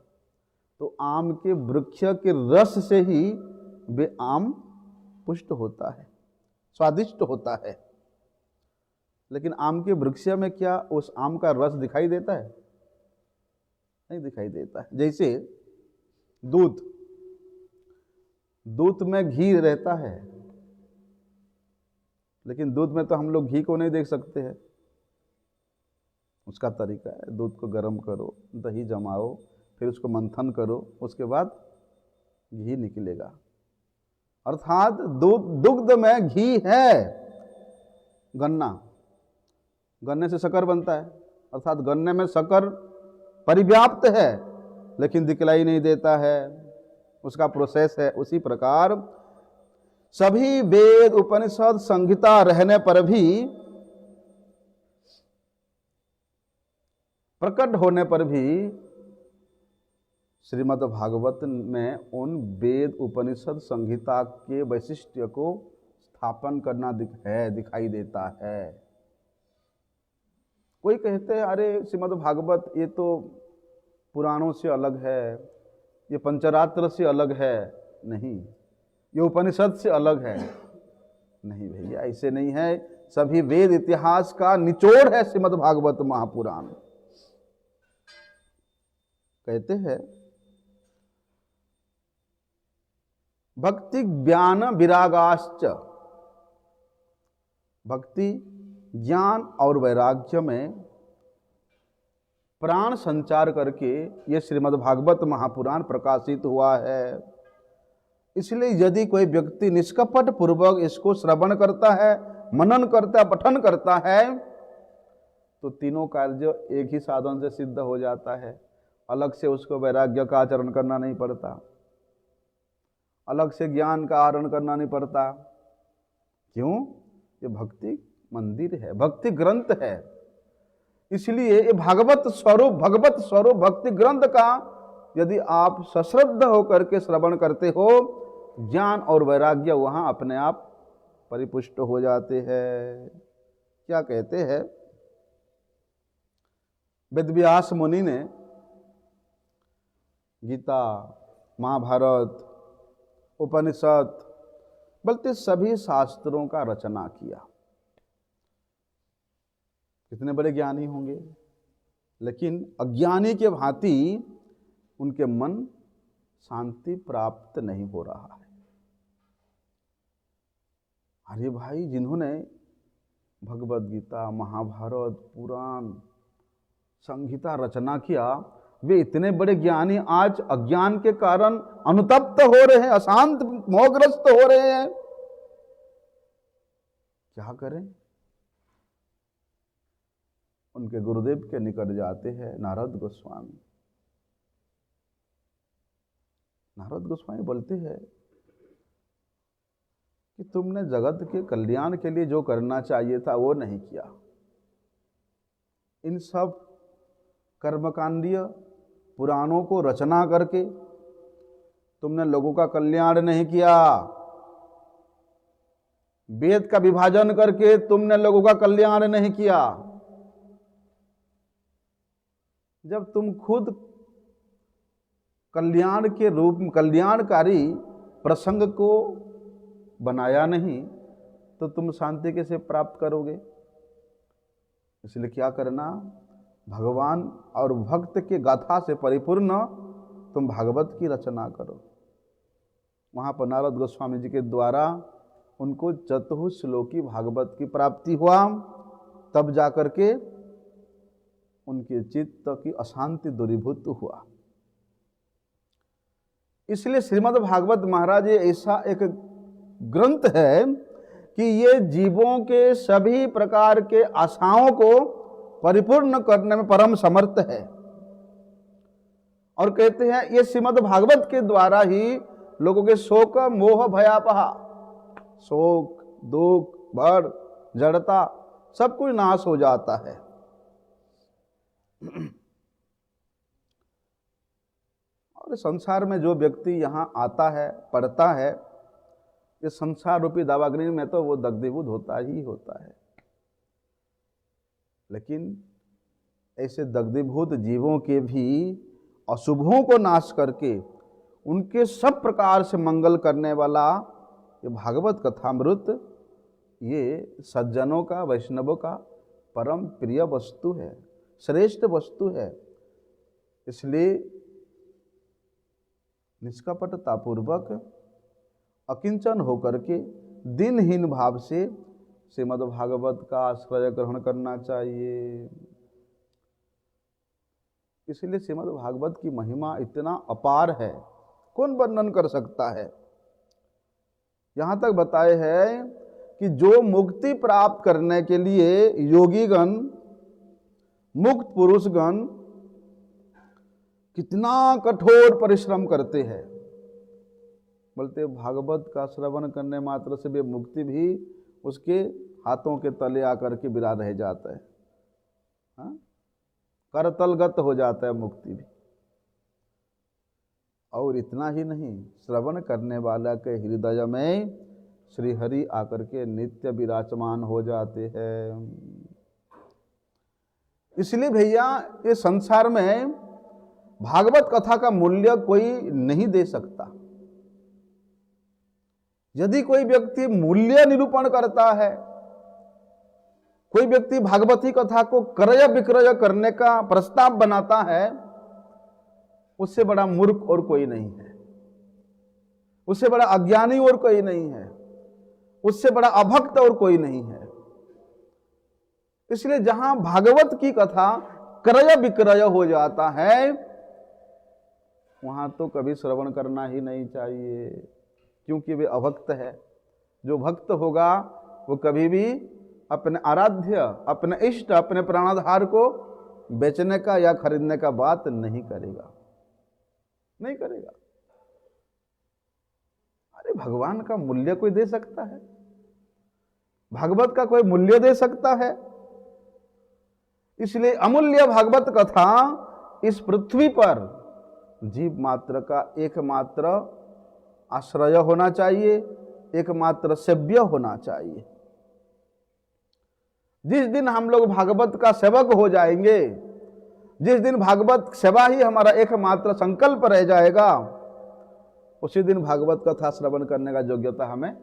तो आम के वृक्ष के रस से ही वे आम पुष्ट होता है, स्वादिष्ट होता है। लेकिन आम के वृक्ष में क्या उस आम का रस दिखाई देता है? नहीं दिखाई देता है। जैसे दूध में घी रहता है, लेकिन दूध में तो हम लोग घी को नहीं देख सकते हैं। उसका तरीका है, दूध को गर्म करो, दही जमाओ, फिर उसको मंथन करो, उसके बाद घी निकलेगा। अर्थात दुग्ध में घी है। गन्ने से शक्कर बनता है, अर्थात गन्ने में शक्कर परिव्याप्त है, लेकिन दिखलाई नहीं देता है, उसका प्रोसेस है। उसी प्रकार सभी वेद उपनिषद संहिता रहने पर भी, प्रकट होने पर भी श्रीमद् भागवत में उन वेद उपनिषद संहिता के वैशिष्ट्य को स्थापन करना दिखाई देता है। कोई कहते हैं अरे श्रीमद् भागवत ये तो पुराणों से अलग है, ये पंचरात्र से अलग है। नहीं, ये उपनिषद से अलग है। नहीं भैया, ऐसे नहीं है। सभी वेद इतिहास का निचोड़ है श्रीमद् भागवत महापुराण। कहते हैं भक्ति ज्ञान विरागाश्च, भक्ति ज्ञान और वैराग्य में प्राण संचार करके ये श्रीमद् भागवत महापुराण प्रकाशित हुआ है। इसलिए यदि कोई व्यक्ति निष्कपट पूर्वक इसको श्रवण करता है, मनन करता है, पठन करता है, तो तीनों कार्य एक ही साधन से सिद्ध हो जाता है। अलग से उसको वैराग्य का आचरण करना नहीं पड़ता, अलग से ज्ञान का आहरण करना नहीं पड़ता। क्यों? ये भक्ति मंदिर है, भक्ति ग्रंथ है। इसलिए ये भगवत स्वरूप भक्ति ग्रंथ का यदि आप सश्रद्ध होकर के श्रवण करते हो, ज्ञान और वैराग्य वहां अपने आप परिपुष्ट हो जाते हैं। क्या कहते हैं वेदव्यास मुनि ने गीता, महाभारत, उपनिषद बल्कि सभी शास्त्रों का रचना किया। कितने बड़े ज्ञानी होंगे, लेकिन अज्ञानी के भांति उनके मन शांति प्राप्त नहीं हो रहा है। अरे भाई, जिन्होंने भगवद गीता, महाभारत, पुराण, संहिता रचना किया, वे इतने बड़े ज्ञानी आज अज्ञान के कारण अनुतप्त हो रहे हैं, अशांत मोहग्रस्त हो रहे हैं। क्या करें? उनके गुरुदेव के निकट जाते हैं नारद गोस्वामी। नारद गोस्वामी बोलते हैं कि तुमने जगत के कल्याण के लिए जो करना चाहिए था वो नहीं किया। इन सब कर्मकांडीय पुराणों को रचना करके तुमने लोगों का कल्याण नहीं किया। वेद का विभाजन करके तुमने लोगों का कल्याण नहीं किया। जब तुम खुद कल्याण के रूप में कल्याणकारी प्रसंग को बनाया नहीं, तो तुम शांति कैसे प्राप्त करोगे? इसलिए क्या करना, भगवान और भक्त के गाथा से परिपूर्ण तुम भागवत की रचना करो। वहाँ पर नारद गोस्वामी जी के द्वारा उनको चतुश्लोकी भागवत की प्राप्ति हुआ। तब जाकर के उनके चित्त की अशांति दूरीभूत हुआ। इसलिए श्रीमद् भागवत महाराज ये ऐसा एक ग्रंथ है कि ये जीवों के सभी प्रकार के आशाओं को परिपूर्ण करने में परम समर्थ है। और कहते हैं ये श्रीमद् भागवत के द्वारा ही लोगों के शोक, मोह, भयापहा, शोक, दुख, भय, जड़ता सब कुछ नाश हो जाता है। और संसार में जो व्यक्ति यहाँ आता है, पढ़ता है, ये संसार रूपी दावाग्नि में तो वो दग्धीभूत होता ही होता है। लेकिन ऐसे दग्धीभूत जीवों के भी अशुभों को नाश करके उनके सब प्रकार से मंगल करने वाला ये भागवत कथामृत, ये सज्जनों का, वैष्णवों का परम प्रिय वस्तु है, श्रेष्ठ वस्तु है। इसलिए निष्कपटतापूर्वक अकिंचन होकर के दिनहीन भाव से श्रीमद् भागवत का आश्रय ग्रहण करना चाहिए। इसलिए श्रीमद् भागवत की महिमा इतना अपार है, कौन वर्णन कर सकता है। यहाँ तक बताए है कि जो मुक्ति प्राप्त करने के लिए योगीगण, मुक्त पुरुषगण कितना कठोर परिश्रम करते हैं। बोलते भागवत का श्रवण करने मात्र से भी मुक्ति भी उसके हाथों के तले आकर के विरा रह जाता है, हाँ? करतलगत हो जाता है मुक्ति भी। और इतना ही नहीं, श्रवण करने वाला के हृदय में श्री हरि आकर के नित्य विराजमान हो जाते हैं। इसलिए भैया ये संसार में भागवत कथा का मूल्य कोई नहीं दे सकता। यदि कोई व्यक्ति मूल्य निरूपण करता है, कोई व्यक्ति भागवती कथा को क्रय विक्रय करने का प्रस्ताव बनाता है, उससे बड़ा मूर्ख और कोई नहीं है, उससे बड़ा अज्ञानी और कोई नहीं है, उससे बड़ा अभक्त और कोई नहीं है। इसलिए जहां भागवत की कथा क्रय विक्रय हो जाता है, वहां तो कभी श्रवण करना ही नहीं चाहिए, क्योंकि वे अभक्त है। जो भक्त होगा वो कभी भी अपने आराध्य, अपने इष्ट, अपने प्राणाधार को बेचने का या खरीदने का बात नहीं करेगा, नहीं करेगा। अरे भगवान का मूल्य कोई दे सकता है? भागवत का कोई मूल्य दे सकता है? इसलिए अमूल्य भागवत कथा इस पृथ्वी पर जीव मात्र का एकमात्र आश्रय होना चाहिए, एकमात्र सेव्य होना चाहिए। जिस दिन हम लोग भागवत का सेवक हो जाएंगे, जिस दिन भागवत सेवा ही हमारा एकमात्र संकल्प रह जाएगा, उसी दिन भागवत कथा श्रवण करने का योग्यता हमें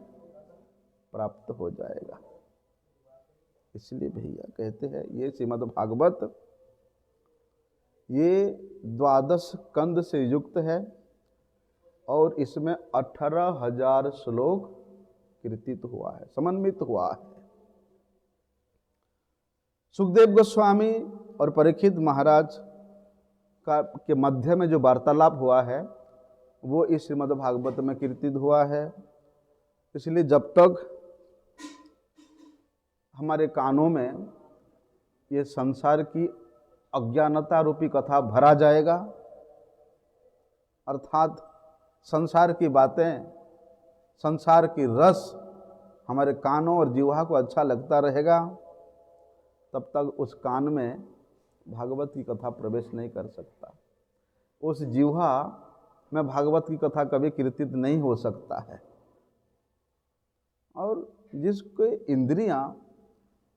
प्राप्त हो जाएगा। इसलिए भैया कहते हैं ये श्रीमद् भागवत ये 12 स्कंद से युक्त है और इसमें 18,000 श्लोक कीर्तित हुआ है, समन्वित हुआ है। सुखदेव गोस्वामी और परीक्षित महाराज का के मध्य में जो वार्तालाप हुआ है वो इस श्रीमद् भागवत में कीर्तित हुआ है। इसलिए जब तक हमारे कानों में ये संसार की अज्ञानता रूपी कथा भरा जाएगा, अर्थात संसार की बातें, संसार की रस हमारे कानों और जीवा को अच्छा लगता रहेगा, तब तक उस कान में भागवत की कथा प्रवेश नहीं कर सकता, उस जीवा में भागवत की कथा कभी कीर्तित नहीं हो सकता है। और जिसको इंद्रियां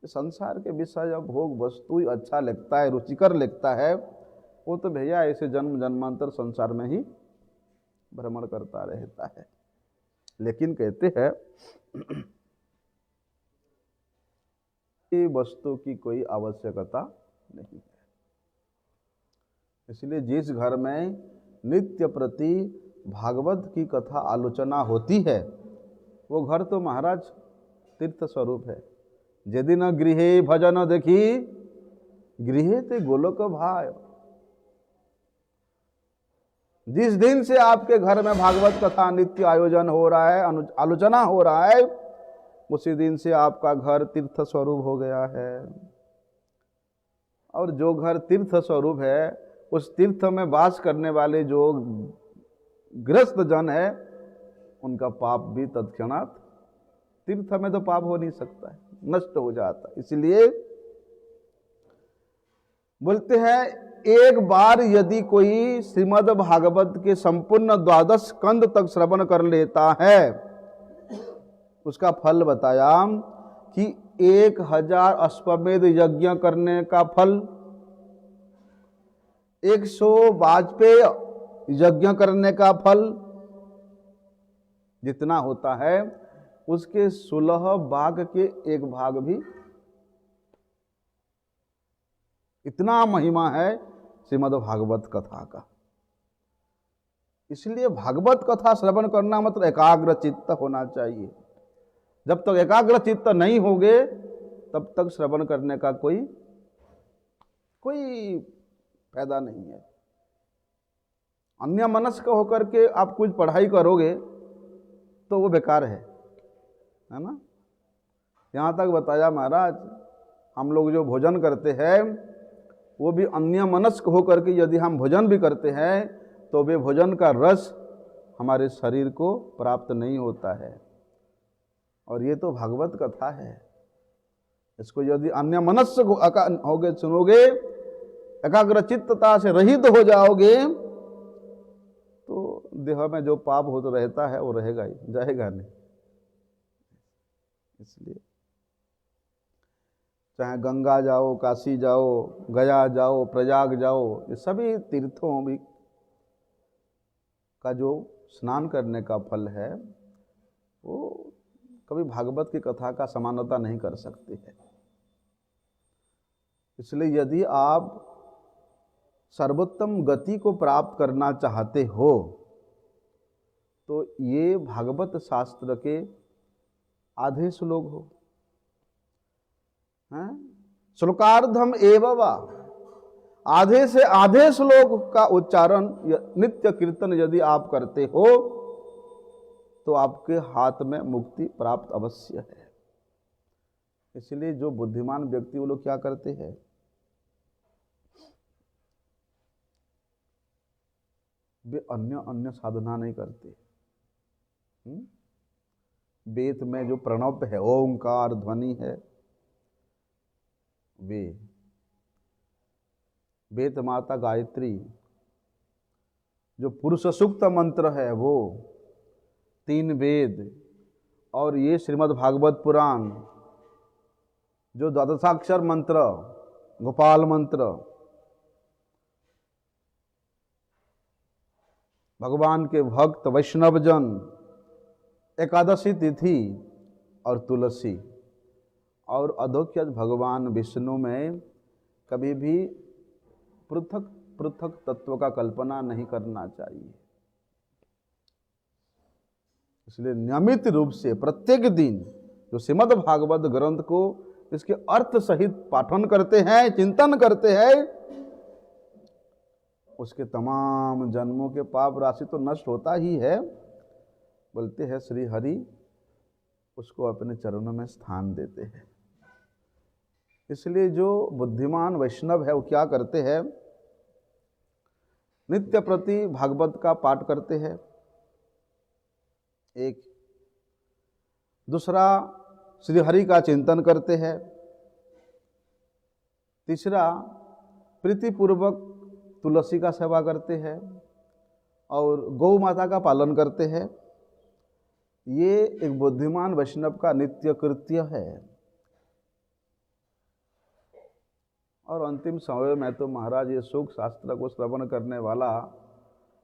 संसार के विषय भोग वस्तु अच्छा लगता है, रुचिकर लगता है, वो तो भैया ऐसे जन्म जन्मांतर संसार में ही भ्रमण करता रहता है। लेकिन कहते हैं कि वस्तु की कोई आवश्यकता नहीं है। इसलिए जिस घर में नित्य प्रति भागवत की कथा आलोचना होती है, वो घर तो महाराज तीर्थ स्वरूप है। यदि न गृहे भजन देखी गृहे ते गोलोक भाय। जिस दिन से आपके घर में भागवत कथा नित्य आयोजन हो रहा है, आलोचना हो रहा है, उसी दिन से आपका घर तीर्थ स्वरूप हो गया है। और जो घर तीर्थ स्वरूप है, उस तीर्थ में वास करने वाले जो गृहस्थ जन है, उनका पाप भी तत्क्षणात, तीर्थ में तो पाप हो नहीं सकता है, नष्ट हो जाता है। इसलिए बोलते हैं एक बार यदि कोई श्रीमद् भागवत के संपूर्ण 12 स्कंद तक श्रवण कर लेता है, उसका फल बताया कि 1000 अश्वमेध यज्ञ करने का फल, 100 वाजपेय यज्ञ करने का फल जितना होता है, उसके 16 भाग के एक भाग भी, इतना महिमा है श्रीमद् भागवत कथा का। इसलिए भागवत कथा श्रवण करना मतलब एकाग्र चित्त होना चाहिए। जब तक एकाग्र चित्त नहीं होगे, तब तक श्रवण करने का कोई फायदा नहीं है। अन्य मनस्क होकर के आप कुछ पढ़ाई करोगे तो वो बेकार है ना। यहाँ तक बताया महाराज, हम लोग जो भोजन करते हैं वो भी अन्य मनस्क होकर के यदि हम भोजन भी करते हैं तो वे भोजन का रस हमारे शरीर को प्राप्त नहीं होता है। और ये तो भागवत कथा है। इसको यदि अन्य मनस्य होगे सुनोगे, एकाग्र चित्तता से रहित हो जाओगे, तो देह में जो पाप हो तो रहता है वो रहेगा ही, जाएगा नहीं। इसलिए चाहे गंगा जाओ, काशी जाओ, गया जाओ, प्रयाग जाओ, ये सभी तीर्थों भी का जो स्नान करने का फल है वो कभी भागवत की कथा का समानता नहीं कर सकती है। इसलिए यदि आप सर्वोत्तम गति को प्राप्त करना चाहते हो तो ये भागवत शास्त्र के आधे श्लोक हो, हैं? श्लोकार्धम एव वा, आधे से आधे श्लोक का उच्चारण नित्य कीर्तन यदि आप करते हो तो आपके हाथ में मुक्ति प्राप्त अवश्य है। इसलिए जो बुद्धिमान व्यक्ति वो लोग क्या करते हैं, वे अन्य अन्य साधना नहीं करते। वेद में जो प्रणव है, ओंकार ध्वनि है, वे वेद माता गायत्री, जो पुरुष सूक्त मंत्र है वो, 3 वेद, और ये श्रीमद् भागवत पुराण जो द्वादशाक्षर मंत्र, गोपाल मंत्र, भगवान के भक्त वैष्णवजन, एकादशी तिथि और तुलसी, और अधोक्ष भगवान विष्णु में कभी भी पृथक पृथक तत्व का कल्पना नहीं करना चाहिए। इसलिए नियमित रूप से प्रत्येक दिन जो श्रीमद् भागवत ग्रंथ को इसके अर्थ सहित पाठन करते हैं, चिंतन करते हैं, उसके तमाम जन्मों के पाप राशि तो नष्ट होता ही है। बोलते हैं श्री हरि उसको अपने चरणों में स्थान देते हैं। इसलिए जो बुद्धिमान वैष्णव है वो क्या करते हैं, नित्य प्रति भागवत का पाठ करते हैं, एक दूसरा श्री हरि का चिंतन करते हैं, तीसरा प्रीतिपूर्वक तुलसी का सेवा करते हैं और गौ माता का पालन करते हैं। ये एक बुद्धिमान वैष्णव का नित्य कृत्य है। और अंतिम समय में तो महाराज ये सुख शास्त्र को श्रवण करने वाला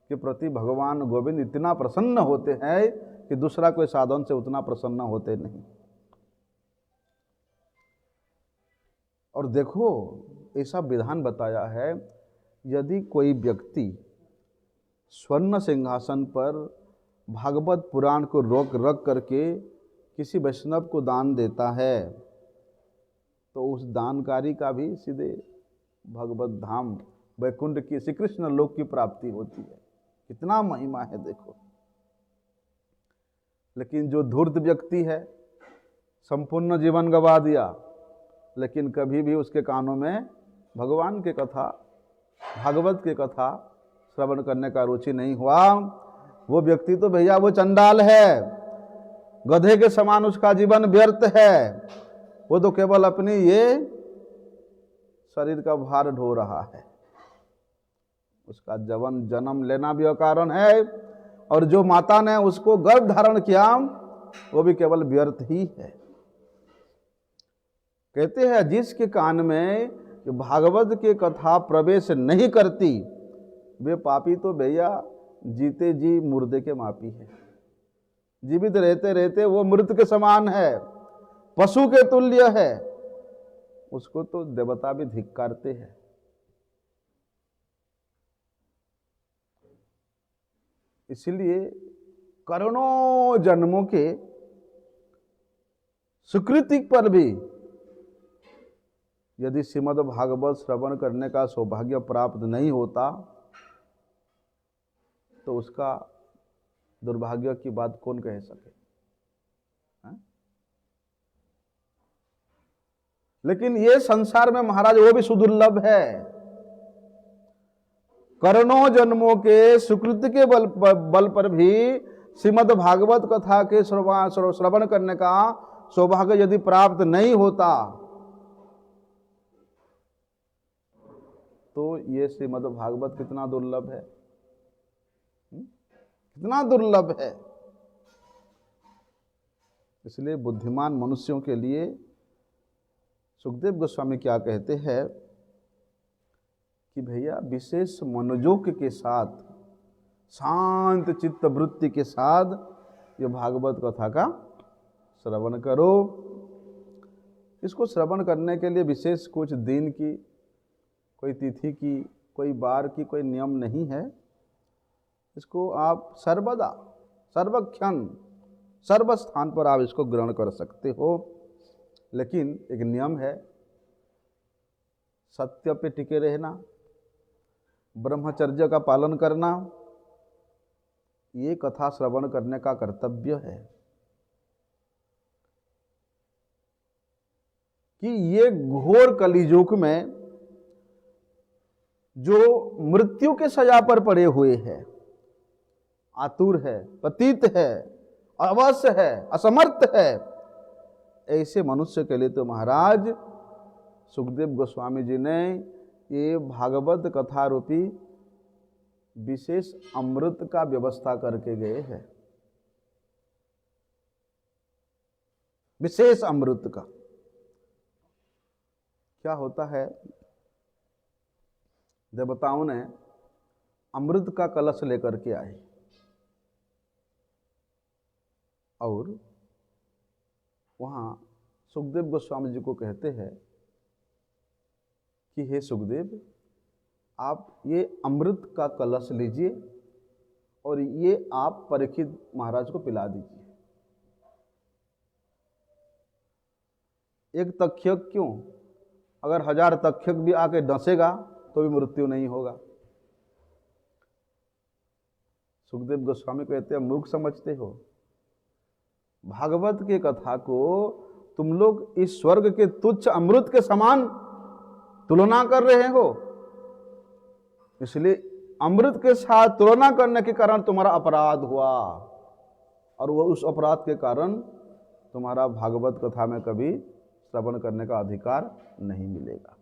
के प्रति भगवान गोविंद इतना प्रसन्न होते हैं कि दूसरा कोई साधन से उतना प्रसन्न होते नहीं। और देखो ऐसा विधान बताया है, यदि कोई व्यक्ति स्वर्ण सिंहासन पर भागवत पुराण को रख करके किसी वैष्णव को दान देता है तो उस दानकारी का भी सीधे भगवत धाम वैकुंठ की श्री कृष्ण लोक की प्राप्ति होती है। कितना महिमा है देखो। लेकिन जो धूर्त व्यक्ति है, संपूर्ण जीवन गवा दिया, लेकिन कभी भी उसके कानों में भगवान की कथा, भागवत की कथा श्रवण करने का रुचि नहीं हुआ, वो व्यक्ति तो भैया वो चंडाल है, गधे के समान उसका जीवन व्यर्थ है। वो तो केवल अपनी ये शरीर का भार ढो रहा है, उसका जन्म लेना भी अकारण है, और जो माता ने उसको गर्भ धारण किया वो भी केवल व्यर्थ ही है। कहते हैं जिसके कान में भागवत की कथा प्रवेश नहीं करती वे पापी तो भैया जीते जी मुर्दे के मापी है। जीवित रहते रहते वो मृत के समान है, पशु के तुल्य है, उसको तो देवता भी धिक्कारते हैं। इसलिए करोड़ों जन्मों के सुकृति पर भी यदि श्रीमद् भागवत श्रवण करने का सौभाग्य प्राप्त नहीं होता तो उसका दुर्भाग्य की बात कौन कह सके। लेकिन ये संसार में महाराज वो भी सुदुर्लभ है। करोड़ों जन्मों के सुकृत के बल पर भी श्रीमद् भागवत कथा के श्रवण करने का सौभाग्य यदि प्राप्त नहीं होता तो ये श्रीमद् भागवत कितना दुर्लभ है, कितना दुर्लभ है। इसलिए बुद्धिमान मनुष्यों के लिए सुखदेव गोस्वामी क्या कहते हैं कि भैया विशेष मनोयोग के साथ, शांत चित्त वृत्ति के साथ ये भागवत कथा का श्रवण करो। इसको श्रवण करने के लिए विशेष कुछ दिन की, कोई तिथि की, कोई बार की कोई नियम नहीं है। इसको आप सर्वदा, सर्वक्षण, सर्व स्थान पर आप इसको ग्रहण कर सकते हो। लेकिन एक नियम है, सत्य पे टिके रहना, ब्रह्मचर्य का पालन करना, ये कथा श्रवण करने का कर्तव्य है। कि ये घोर कलियुग में जो मृत्यु के सजा पर पड़े हुए हैं, आतुर है, पतित है, अवश्य है, असमर्थ है, ऐसे मनुष्य के लिए तो महाराज सुखदेव गोस्वामी जी ने ये भागवत कथा रूपी विशेष अमृत का व्यवस्था करके गए हैं। विशेष अमृत का क्या होता है, देवताओं ने अमृत का कलश लेकर के आए और वहाँ सुखदेव गोस्वामी जी को कहते हैं कि हे सुखदेव, आप ये अमृत का कलश लीजिए और ये आप परीक्षित महाराज को पिला दीजिए। एक तक्षक क्यों, अगर 1000 तक्षक भी आके डसेगा तो भी मृत्यु नहीं होगा। सुखदेव गोस्वामी कहते हैं, मूर्ख समझते हो, भागवत के कथा को तुम लोग इस स्वर्ग के तुच्छ अमृत के समान तुलना कर रहे हो। इसलिए अमृत के साथ तुलना करने के कारण तुम्हारा अपराध हुआ और वो उस अपराध के कारण तुम्हारा भागवत कथा में कभी श्रवण करने का अधिकार नहीं मिलेगा।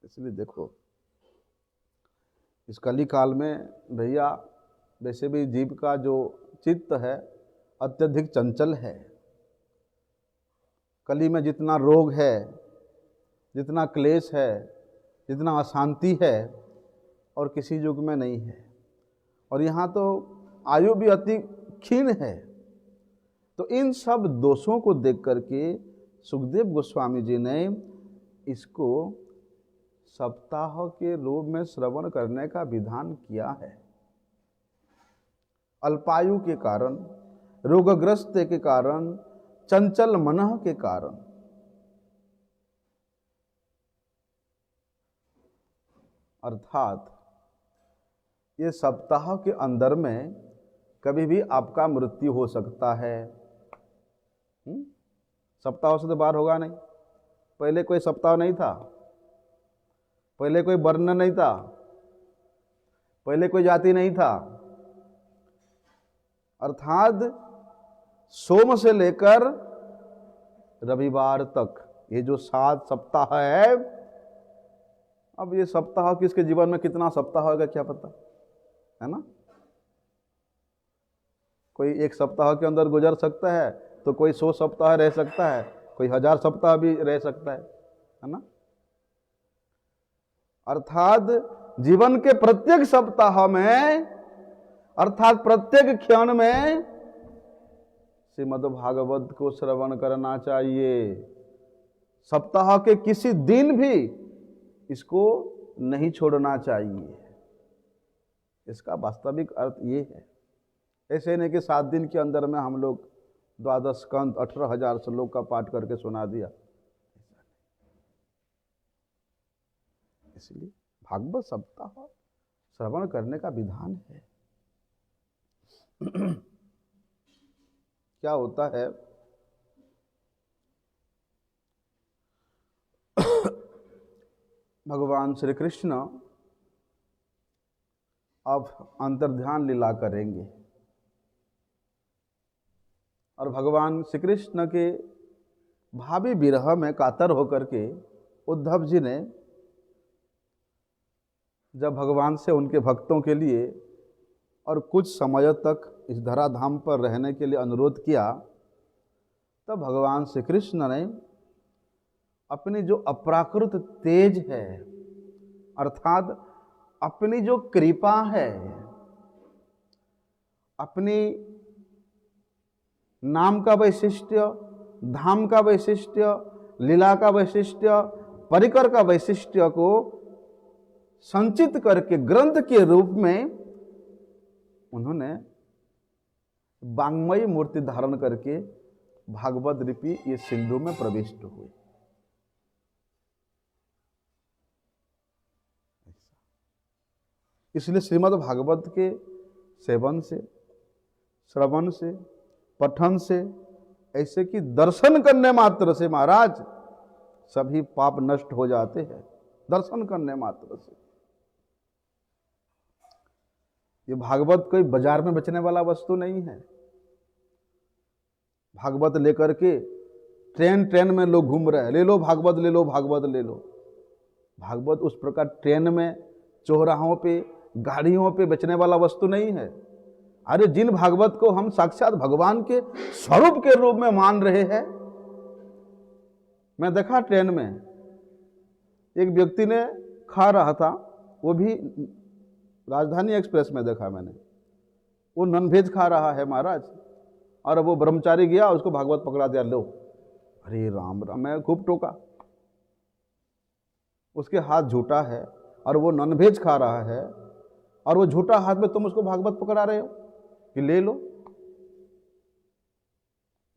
इसलिए देखो, इस कली काल में भैया वैसे भी जीव का जो चित्त है अत्यधिक चंचल है। कली में जितना रोग है, जितना क्लेश है, जितना अशांति है और किसी युग में नहीं है। और यहाँ तो आयु भी अति क्षीण है। तो इन सब दोषों को देख करके सुखदेव गोस्वामी जी ने इसको सप्ताह के रूप में श्रवण करने का विधान किया है। अल्पायु के कारण, रोगग्रस्त के कारण, चंचल मन के कारण। अर्थात ये सप्ताह के अंदर में कभी भी आपका मृत्यु हो सकता है। सप्ताह से तो बाहर होगा नहीं। पहले कोई सप्ताह नहीं था, पहले कोई वर्ण नहीं था, पहले कोई जाति नहीं था। अर्थात सोम से लेकर रविवार तक ये जो 7 सप्ताह है, अब ये सप्ताह किसके जीवन में कितना सप्ताह होगा क्या पता है ना। कोई 1 सप्ताह के अंदर गुजर सकता है तो कोई 100 सप्ताह रह सकता है, कोई 1000 सप्ताह भी रह सकता है ना। अर्थात जीवन के प्रत्येक सप्ताह में, अर्थात प्रत्येक क्षण में श्रीमद् भागवत को श्रवण करना चाहिए। सप्ताह के किसी दिन भी इसको नहीं छोड़ना चाहिए। इसका वास्तविक अर्थ ये है। ऐसे नहीं कि 7 दिन के अंदर में हम लोग 12 स्कंद 18,000 श्लोक का पाठ करके सुना दिया। इसलिए भागवत सप्ताह श्रवण करने का विधान है। क्या होता है, भगवान श्री कृष्ण अब अंतर्ध्यान लीला करेंगे और भगवान श्री कृष्ण के भावी विरह में कातर होकर के उद्धव जी ने जब भगवान से उनके भक्तों के लिए और कुछ समय तक इस धराधाम पर रहने के लिए अनुरोध किया, तब भगवान श्री कृष्ण ने अपनी जो अप्राकृत तेज है, अर्थात अपनी जो कृपा है, अपनी नाम का वैशिष्ट्य, धाम का वैशिष्ट्य, लीला का वैशिष्ट्य, परिकर का वैशिष्ट्य को संचित करके ग्रंथ के रूप में उन्होंने वाङ्मयी मूर्ति धारण करके भागवत रूपी ये सिंधु में प्रविष्ट हुए। इसलिए श्रीमद् भागवत के सेवन से, श्रवण से, पठन से, ऐसे कि दर्शन करने मात्र से महाराज सभी पाप नष्ट हो जाते हैं। दर्शन करने मात्र से। ये भागवत कोई बाजार में बेचने वाला वस्तु नहीं है। भागवत लेकर के ट्रेन में लोग घूम रहे हैं, ले लो भागवत, ले लो भागवत, ले लो। भागवत उस प्रकार ट्रेन में, चौराहों पे, गाड़ियों पे बेचने वाला वस्तु नहीं है। अरे जिन भागवत को हम साक्षात भगवान के स्वरूप के रूप में मान रहे हैं। मैं देखा ट्रेन में एक व्यक्ति ने खा रहा था, वो भी राजधानी एक्सप्रेस में देखा मैंने, वो नॉनवेज खा रहा है महाराज, और वो ब्रह्मचारी गया, उसको भागवत पकड़ा दिया, लो। अरे राम राम, मैं खूब टोका। उसके हाथ झूठा है और वो नॉनवेज खा रहा है, और वो झूठा हाथ में तुम उसको भागवत पकड़ा रहे हो कि ले लो।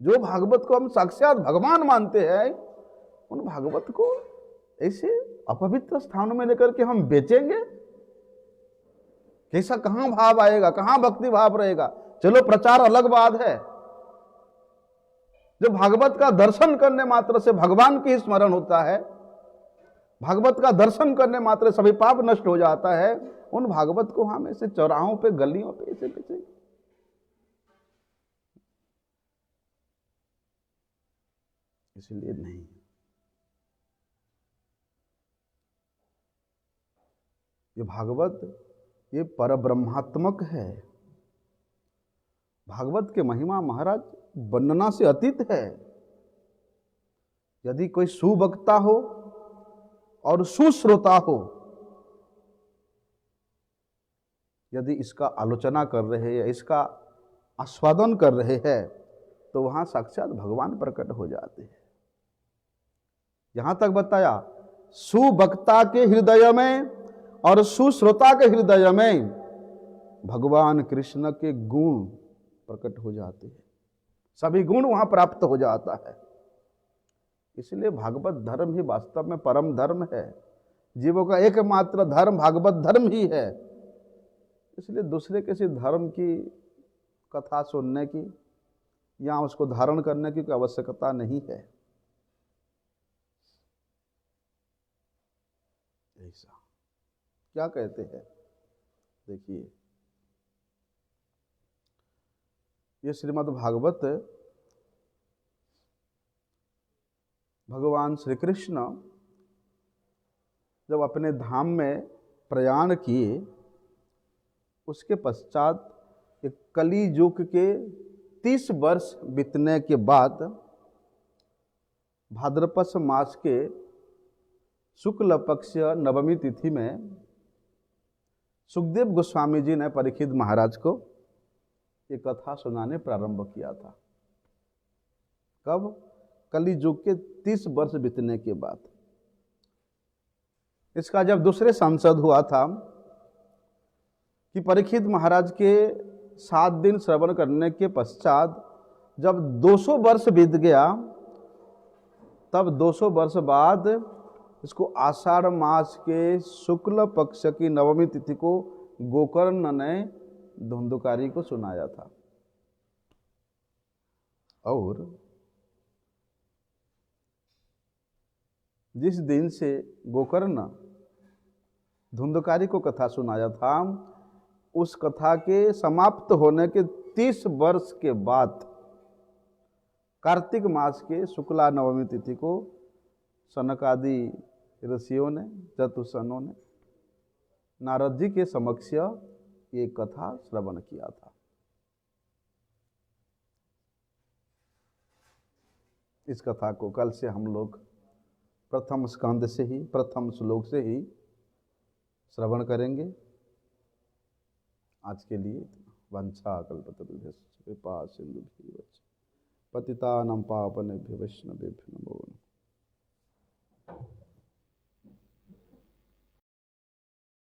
जो भागवत को हम साक्षात भगवान मानते हैं, उन भागवत को ऐसे अपवित्र स्थानों में लेकर के हम बेचेंगे? कैसा, कहां भाव आएगा, कहां भक्ति भाव रहेगा? चलो प्रचार अलग बात है। जो भागवत का दर्शन करने मात्र से भगवान की स्मरण होता है, भागवत का दर्शन करने मात्र सभी पाप नष्ट हो जाता है, उन भागवत को हम ऐसे चौराहों पे, गलियों पे ऐसे बेचेंगे? इसलिए नहीं। ये भागवत ये परब्रह्मात्मक है। भागवत के महिमा महाराज वर्णना से अतीत है। यदि कोई सुवक्ता हो और सुश्रोता हो, यदि इसका आलोचना कर रहे हैं, इसका आस्वादन कर रहे हैं, तो वहां साक्षात भगवान प्रकट हो जाते हैं। यहां तक बताया, सुवक्ता के हृदय में और सुश्रोता के हृदय में भगवान कृष्ण के गुण प्रकट हो जाते हैं। सभी गुण वहां प्राप्त हो जाता है। इसलिए भागवत धर्म ही वास्तव में परम धर्म है। जीवों का एकमात्र धर्म भागवत धर्म ही है। इसलिए दूसरे किसी धर्म की कथा सुनने की या उसको धारण करने की कोई आवश्यकता नहीं है। ऐसा क्या कहते हैं, देखिए, ये श्रीमद् भागवत भगवान श्री कृष्ण जब अपने धाम में प्रयाण किए, उसके पश्चात एक कली युग के 30 वर्ष बीतने के बाद भाद्रपद मास के शुक्ल पक्ष नवमी तिथि में सुखदेव गोस्वामी जी ने परीक्षित महाराज को ये कथा सुनाने प्रारंभ किया था। कब? कली युग के 30 वर्ष बीतने के बाद। इसका जब दूसरे सांसद हुआ था कि परीक्षित महाराज के 7 दिन श्रवण करने के पश्चात जब 200 वर्ष बीत गया, तब 200 वर्ष बाद इसको आषाढ़ मास के शुक्ल पक्ष की नवमी तिथि को गोकर्ण ने धुंधुकारी को सुनाया था। और जिस दिन से गोकर्ण धुंधकारी को कथा सुनाया था। उस कथा के समाप्त होने के 30 वर्ष के बाद कार्तिक मास के शुक्ला नवमी तिथि को सनक आदि ऋषियों ने, चतुसनों ने नारद जी के समक्ष ये कथा श्रवण किया था। इस कथा को कल से हम लोग प्रथम स्कंद से ही, प्रथम श्लोक से ही श्रवण करेंगे। आज के लिए वंशा कल्पतरुभ्यश्च कृपा सिंधुभ्यैव पतितानां पावनेभ्यो वैष्णवेभ्यो नमो नमः।